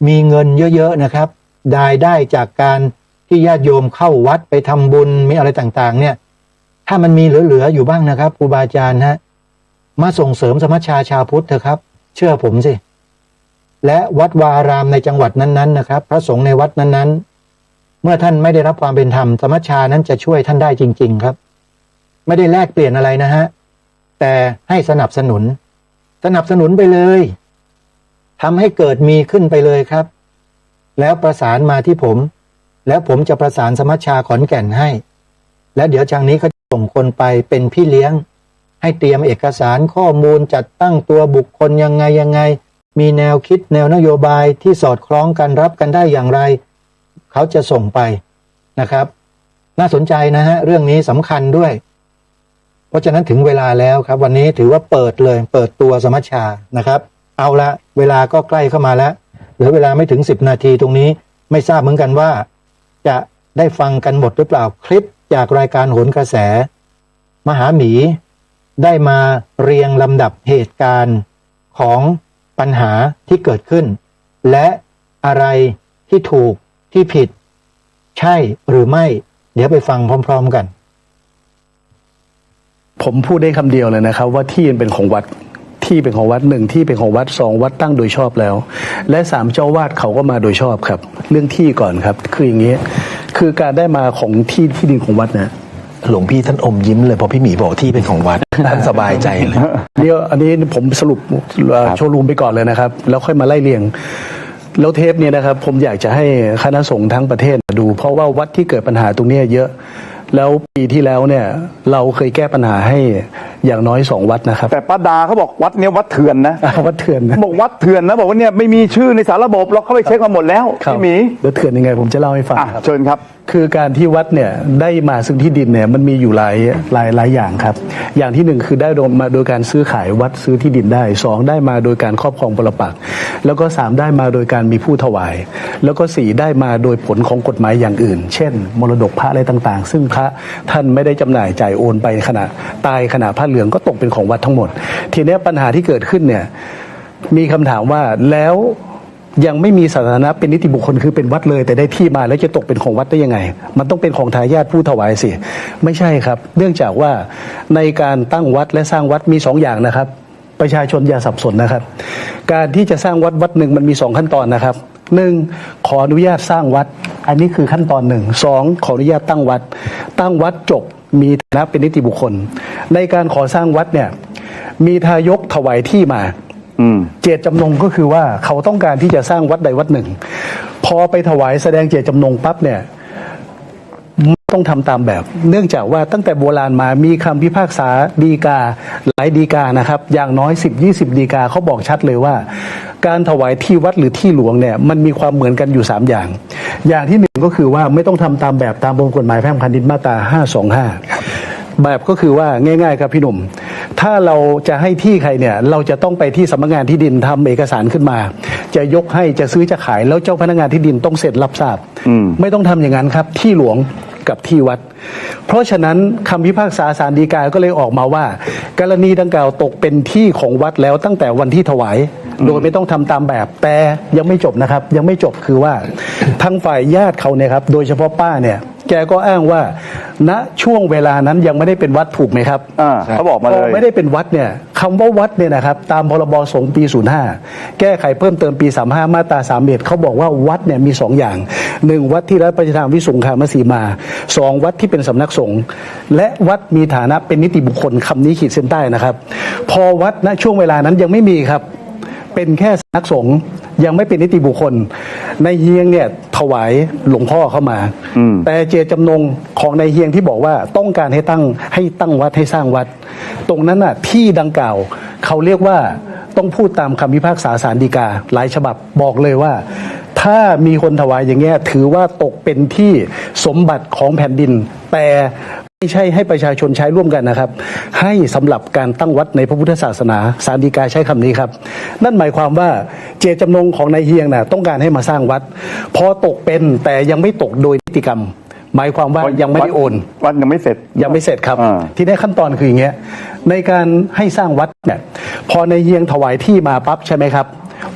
มีเงินเยอะๆนะครับได้จากการที่ญาติโยมเข้าวัดไปทำบุญมีอะไรต่างๆเนี่ยถ้ามันมีเหลือๆอยู่บ้างนะครับครูบาอาจารย์ฮะมาส่งเสริมสมัชชาชาวพุทธเถอะครับเชื่อผมสิและวัดวาอารามในจังหวัดนั้นๆนะครับพระสงฆ์ในวัดนั้นๆเมื่อท่านไม่ได้รับความเป็นธรรมสมัชชานั้นจะช่วยท่านได้จริงๆครับไม่ได้แลกเปลี่ยนอะไรนะฮะแต่ให้สนับสนุนไปเลยทำให้เกิดมีขึ้นไปเลยครับแล้วประสานมาที่ผมแล้วผมจะประสานสมัชชาขอนแก่นให้และเดี๋ยวทางนี้เขาจะส่งคนไปเป็นพี่เลี้ยงให้เตรียมเอกสารข้อมูลจัดตั้งตัวบุคคลยังไงมีแนวคิดแนวนโยบายที่สอดคล้องกันรับกันได้อย่างไรเขาจะส่งไปนะครับน่าสนใจนะฮะเรื่องนี้สำคัญด้วยเพราะฉะนั้นถึงเวลาแล้วครับวันนี้ถือว่าเปิดตัวสมัชชานะครับเอาละเวลาก็ใกล้เข้ามาแล้วเหลือเวลาไม่ถึง10 นาทีตรงนี้ไม่ทราบเหมือนกันว่าจะได้ฟังกันหมดหรือเปล่าคลิปจากรายการโหนกระแสมหาหมีได้มาเรียงลำดับเหตุการณ์ของปัญหาที่เกิดขึ้นและอะไรที่ถูกที่ผิดใช่หรือไม่เดี๋ยวไปฟังพร้อมๆกันผมพูดได้คำเดียวเลยนะครับว่าที่เป็นของวัดที่เป็นของวัด1ที่เป็นของวัด2วัดตั้งโดยชอบแล้วและ3เจ้าวาดเขาก็มาโดยชอบครับเรื่องที่ก่อนครับคืออย่างนี้คือการได้มาของที่ดินของวัดนะหลวงพี่ท่านอมยิ้มเลยพอพี่หมีบอกที่เป็นของวัด ท่านสบายใจเลยเดี๋ยวอันนี้ผมสรุปโชว์รูมไปก่อนเลยนะครับแล้วค่อยมาไล่เรียงแล้วเทปนี้นะครับผมอยากจะให้คณะสงฆ์ทั้งประเทศดูเพราะว่าวัดที่เกิดปัญหาตรงนี้เยอะแล้วปีที่แล้วเนี่ยเราเคยแก้ปัญหาให้อย่างน้อย2วัดนะครับแต่ป้าดาเขาบอกวัดเนี้ยวัดเถื่อนนะวัดเถื่อนนะบอกวัดเถื่อนนะบอกว่าเนี่ยไม่มีชื่อในสารระบบเราเข้าไปเช็คมาหมดแล้วพี่หมีแล้วเถื่อนยังไงผมจะเล่าให้ฟังครับเชิญครับคือการที่วัดเนี่ยได้มาซึ่งที่ดินเนี่ยมันมีอยู่หลายอย่างครับอย่างที่1คือได้มาโดยการซื้อขายวัดซื้อที่ดินได้2ได้มาโดยการครอบครองปรปักษ์แล้วก็3ได้มาโดยการมีผู้ถวายแล้วก็4ได้มาโดยผลของกฎหมายอย่างอื่นเช่นมรดกพระอะไรต่างๆซึ่งพระท่านไม่ได้จำหน่ายจ่ายโอนไปขณะตายขณะพระเหลืองก็ตกเป็นของวัดทั้งหมดทีนี้ปัญหาที่เกิดขึ้นเนี่ยมีคำถามว่าแล้วยังไม่มีสถานะเป็นนิติบุคคลคือเป็นวัดเลยแต่ได้ที่มาแล้วจะตกเป็นของวัดได้ยังไงมันต้องเป็นของทายาทผู้ถวายสิไม่ใช่ครับเนื่องจากว่าในการตั้งวัดและสร้างวัดมี2อย่างนะครับประชาชนอย่าสับสนนะครับการที่จะสร้างวัดหนึ่งมันมี2ขั้นตอนนะครับ1ขออนุญาตสร้างวัดอันนี้คือขั้นตอน1 2ขออนุญาตตั้งวัดจบมีฐานะเป็นนิติบุคคลในการขอสร้างวัดเนี่ยมีทายกถวายที่มาเจตจำนงก็คือว่าเขาต้องการที่จะสร้างวัดใดวัดหนึ่งพอไปถวายแสดงเจตจำนงปั๊บเนี่ยต้องทำตามแบบเนื่องจากว่าตั้งแต่โบราณมามีคำพิพากษาฎีกาหลายฎีกานะครับอย่างน้อย10-20ฎีกาเขาบอกชัดเลยว่าการถวายที่วัดหรือที่หลวงเนี่ยมันมีความเหมือนกันอยู่3อย่างที่1ก็คือว่าไม่ต้องทำตามแบบตามประมวลกฎหมายแพ่งพาณิชย์มาตรา525แบบก็คือว่าง่ายๆครับพี่หนุ่มถ้าเราจะให้ที่ใครเนี่ยเราจะต้องไปที่สำนักงานที่ดินทำเอกสารขึ้นมาจะยกให้จะซื้อจะขายแล้วเจ้าพนักงานที่ดินต้องเซ็นรับทราบไม่ต้องทำอย่างนั้นครับที่หลวงกับที่วัดเพราะฉะนั้นคำพิพากษาศาลฎีกาก็เลยออกมาว่ากรณีดังกล่าวตกเป็นที่ของวัดแล้วตั้งแต่วันที่ถวายโดยไม่ต้องทำตามแบบแต่ยังไม่จบนะครับยังไม่จบคือว่าทางฝ่ายญาติเขาเนี่ยครับโดยเฉพาะป้าเนี่ยแกก็อ้างว่าณช่วงเวลานั้นยังไม่ได้เป็นวัดถูกไหมครับเขาบอกมาเลยไม่ได้เป็นวัดเนี่ยคำว่าวัดเนี่ยนะครับตามพรบสงฆ์ปี05แก้ไขเพิ่มเติมปี35มาตรา31เขาบอกว่าวัดเนี่ยมี2อย่าง1วัดที่รัฐประชาธรรมวิสุงคามสีมา2วัดที่เป็นสำนักสงฆ์และวัดมีฐานะเป็นนิติบุคคลคำนี้ขีดเส้นใต้นะครับพอวัดณช่วงเวลานั้นยังไม่มีครับเป็นแค่สำนักสงฆ์ยังไม่เป็นนิติบุคคลในเฮียงเนี่ยถวายหลวงพ่อเข้ามาแต่เจตจำนงของในเฮียงที่บอกว่าต้องการให้ตั้งวัดให้สร้างวัดตรงนั้นน่ะที่ดังกล่าวเขาเรียกว่าต้องพูดตามคำพิพากษาศาลฎีกาหลายฉบับบอกเลยว่าถ้ามีคนถวายอย่างเงี้ยถือว่าตกเป็นที่สมบัติของแผ่นดินแต่ไม่ใช่ให้ประชาชนใช้ร่วมกันนะครับให้สำหรับการตั้งวัดในพระพุทธศาสนาศาลฎีกาใช้คำนี้ครับนั่นหมายความว่าเจตจำนงของนายเฮียงน่ะต้องการให้มาสร้างวัดพอตกเป็นแต่ยังไม่ตกโดยนิติกรรมหมายความว่ายังไม่ได้โอนวัดยังไม่เสร็จครับที่ได้ขั้นตอนคืออย่างเงี้ยในการให้สร้างวัดเนี่ยพอนายเฮียงถวายที่มาปั๊บใช่ไหมครับ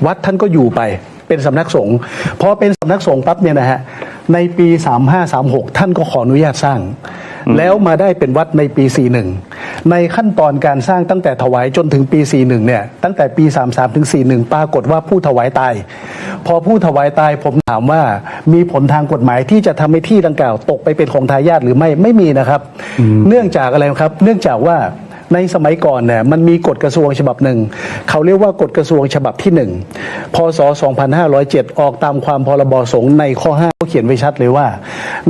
วัดท่านก็อยู่ไป เป็นสำนักสงฆ์พอเป็นสำนักสงฆ์ปั๊บเนี่ยนะฮะในปี 3536 ท่านก็ขออนุญาตสร้างแล้วมาได้เป็นวัดในปี 41 ในขั้นตอนการสร้างตั้งแต่ถวายจนถึงปี 41 เนี่ยตั้งแต่ปี 33 ถึง 41 ปรากฏว่าผู้ถวายตายพอผู้ถวายตายผมถามว่ามีผลทางกฎหมายที่จะทำให้ที่ดังกล่าวตกไปเป็นของทายาทหรือไม่มีนะครับเนื่องจากอะไรครับเนื่องจากว่าในสมัยก่อนเนี่ยมันมีกฎกระทรวงฉบับหนึ่งเขาเรียกว่ากฎกระทรวงฉบับที่1พศ 2507 ออกตามความพรบสงฆ์ในข้อ 5เขาเขียนไว้ชัดเลยว่า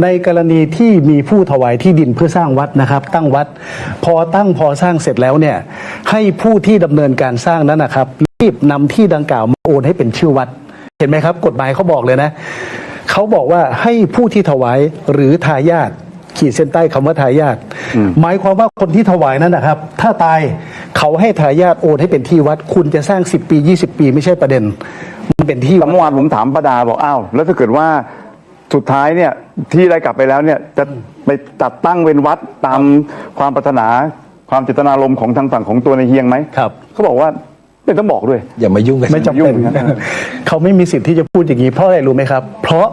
ในกรณีที่มีผู้ถวายที่ดินเพื่อสร้างวัดนะครับตั้งวัดพอสร้างเสร็จแล้วเนี่ยให้ผู้ที่ดำเนินการสร้างนั้นนะครับรีบนำที่ดังกล่าวมาโอนให้เป็นชื่อวัดเห็นไหมครับกฎหมายเขาบอกเลยนะเขาบอกว่าให้ผู้ที่ถวายหรือทายาทขีดเส้นใต้คำว่าทายาทหมายความว่าคนที่ถวายนั้นนะครับถ้าตายเขาให้ทายาทโอนให้เป็นที่วัดคุณจะสร้าง10 ปี20 ปีไม่ใช่ประเด็นมันเป็นที่ แต่เมื่อวานผมถามป้าดาบอกอ้าวแล้วถ้าเกิดว่าสุดท้ายเนี่ยที่ได้กลับไปแล้วเนี่ยจะไปจัดตั้งเป็นวัดตามความปรารถนาความเจตนารมณ์ของทางฝั่งของตัวในเฮียงไหมครับเขาบอกว่าไม่ต้องบอกด้วยอย่ามายุ่งกัน ไม่จำเป็นเขาไม่มีสิทธิ์ที่จะพูดอย่างนี้เพราะอะไรรู้ไหมครับเพราะ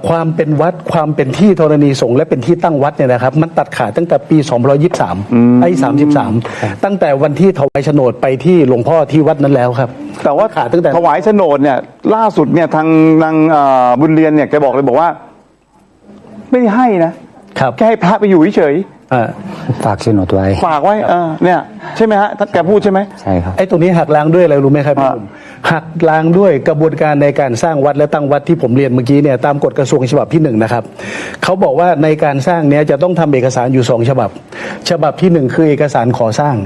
ความเป็นวัดความเป็นที่ธรณีสงฆ์และเป็นที่ตั้งวัดเนี่ยนะครับมันตัดขาดตั้งแต่ปี252333ตั้งแต่วันที่ถวายโฉนดไปที่หลวงพ่อที่วัดนั้นแล้วครับแต่ว่าขาดตั้งแต่ถวายโฉนดเนี่ยล่าสุดเนี่ยทางบุญเรียนเนี่ยแกบอกเลยบอกว่าไม่ได้ให้นะครับแกให้พระไปอยู่เฉยฝากโฉนดไว้ฝากไว้เนี่ยใช่ไหมฮะถ้าแกพูดใช่ไหมใช่ครับไอ้ตรงนี้หักล้างด้วยอะไรรู้ไหมครับพี่หนุ่มหักล้างด้วยกระบวนการในการสร้างวัดและตั้งวัดที่ผมเรียนเมื่อกี้เนี่ยตามกฎกระทรวงฉบับที่1นะครับเขาบอกว่าในการสร้างเนี้ยจะต้องทำเอกสารอยู่2ฉบับฉบับที่1คือเอกสารขอสร้าง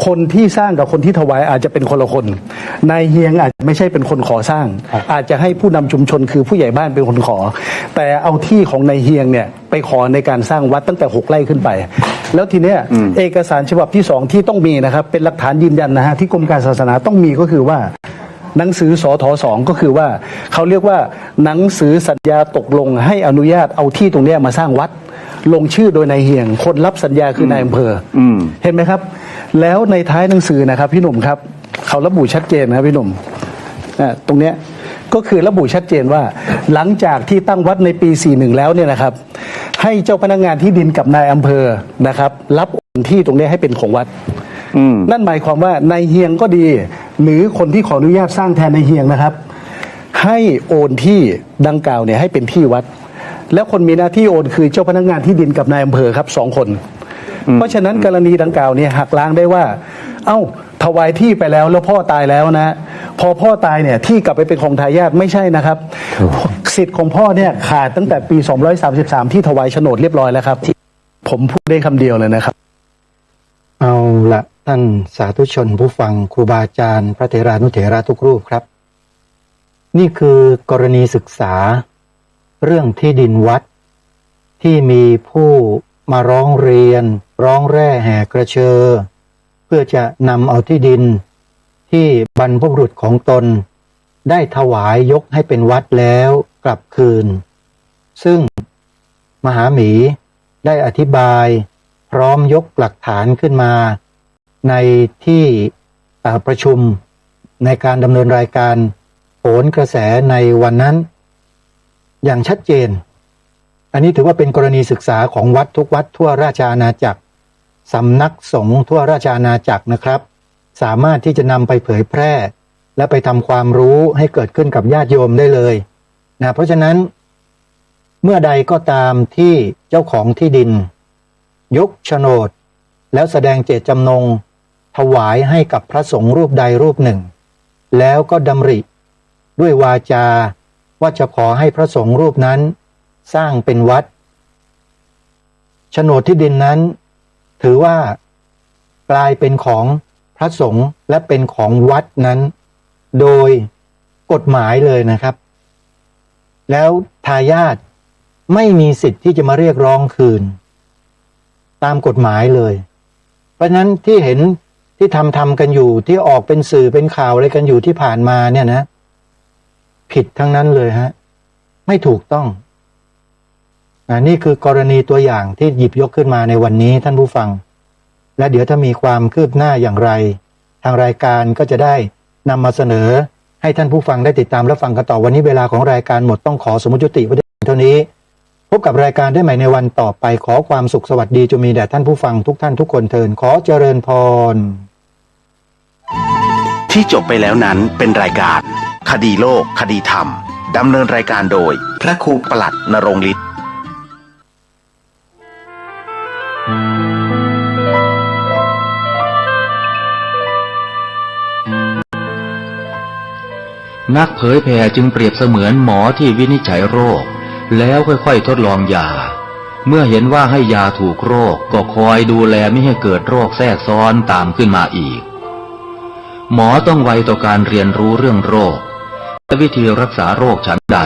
คนที่สร้างกับคนที่ถวายอาจจะเป็นคนละคนนายเฮียงอาจจะไม่ใช่เป็นคนขอสร้างอาจจะให้ผู้นำชุมชนคือผู้ใหญ่บ้านเป็นคนขอแต่เอาที่ของนายเฮียงเนี่ยไปขอในการสร้างวัดตั้งแต่6 ไร่ขึ้นไปแล้วทีเนี้ยเอกสารฉบับที่2ที่ต้องมีนะครับเป็นหลักฐานยืนยันนะฮะที่กรมการศาสนาต้องมีก็คือว่าหนังสือสท2ก็คือว่าเขาเรียกว่าหนังสือสัญญาตกลงให้อนุญาตเอาที่ตรงเนี้ยมาสร้างวัดลงชื่อโดยนายเฮียงคนรับสัญญาคือนายอำเภอเห็นไหมครับแล้วในท้ายหนังสือนะครับพี่หนุ่มครับเขาระบุชัดเจนนะครับพี่หนุ่มตรงเนี้ยก็คือระบุชัดเจนว่าหลังจากที่ตั้งวัดในปี41แล้วเนี่ยนะครับให้เจ้าพนักงานที่ดินกับนายอำเภอนะครับรับโอนที่ตรงนี้ให้เป็นของวัดนั่นหมายความว่านายเฮียงก็ดีหรือคนที่ขออนุญาตสร้างแทนนายเฮียงนะครับให้โอนที่ดังกล่าวเนี่ยให้เป็นที่วัดแล้วคนมีหน้าที่โอนคือเจ้าพนักงานที่ดินกับนายอำเภอครับ2 คนเพราะฉะนั้นกรณีดังกล่าวเนี่ยหักล้างได้ว่าเอ้าถวายที่ไปแล้วพ่อตายแล้วนะพอพ่อตายเนี่ยที่กลับไปเป็นของทายาทไม่ใช่นะครับสิทธิ์ของพ่อเนี่ยขาดตั้งแต่ปี233ที่ถวายโฉนดเรียบร้อยแล้วครับผมพูดได้คำเดียวเลยนะครับเอาละท่านสาธุชนผู้ฟังครูบาอาจารย์พระเถรานุเถระทุกรูปครับนี่คือกรณีศึกษาเรื่องที่ดินวัดที่มีผู้มาร้องเรียนร้องแร่แห่กระเชอเพื่อจะนำเอาที่ดินที่บรรพบุรุษของตนได้ถวายยกให้เป็นวัดแล้วกลับคืนซึ่งมหาหมีได้อธิบายพร้อมยกหลักฐานขึ้นมาในที่ประชุมในการดำเนินรายการโหนกระแสในวันนั้นอย่างชัดเจนอันนี้ถือว่าเป็นกรณีศึกษาของวัดทุกวัดทั่วราชอาณาจักรสำนักสงฆ์ทั่วราชอาณาจักรนะครับสามารถที่จะนำไปเผยแพร่และไปทำความรู้ให้เกิดขึ้นกับญาติโยมได้เลยนะเพราะฉะนั้นเมื่อใดก็ตามที่เจ้าของที่ดินยกโฉนดแล้วแสดงเจตจำนงถวายให้กับพระสงฆ์รูปใดรูปหนึ่งแล้วก็ดำริด้วยวาจาว่าจะขอให้พระสงฆ์รูปนั้นสร้างเป็นวัดโฉนดที่ดินนั้นถือว่ากลายเป็นของพระสงฆ์และเป็นของวัดนั้นโดยกฎหมายเลยนะครับแล้วทายาทไม่มีสิทธิ์ที่จะมาเรียกร้องคืนตามกฎหมายเลยเพราะฉะนั้นที่เห็นที่ทำกันอยู่ที่ออกเป็นสื่อเป็นข่าวอะไรกันอยู่ที่ผ่านมาเนี่ยนะผิดทั้งนั้นเลยฮะไม่ถูกต้องนี่คือกรณีตัวอย่างที่หยิบยกขึ้นมาในวันนี้ท่านผู้ฟังและเดี๋ยวถ้ามีความคืบหน้าอย่างไรทางรายการก็จะได้นำมาเสนอ ให้ท่านผู้ฟังได้ติดตามและฟังกันต่อวันนี้เวลาของรายการหมดต้องขอสมมุติยุติไว้เท่านี้พบกับรายการได้ใหม่ในวันต่อไปขอความสุขสวัสดีจงมีแด่ท่านผู้ฟังทุกท่านทุกคนเทินขอเจริญพรที่จบไปแล้วนั้นเป็นรายการคดีโลกคดีธรรมดำเนินรายการโดยพระครูปลัดณรงค์ฤทธิ์นักเผยแผ่จึงเปรียบเสมือนหมอที่วินิจฉัยโรคแล้วค่อยๆทดลองยาเมื่อเห็นว่าให้ยาถูกโรคก็คอยดูแลไม่ให้เกิดโรคแทรกซ้อนตามขึ้นมาอีกหมอต้องไวต่อการเรียนรู้เรื่องโรคและวิธีรักษาโรคฉันใด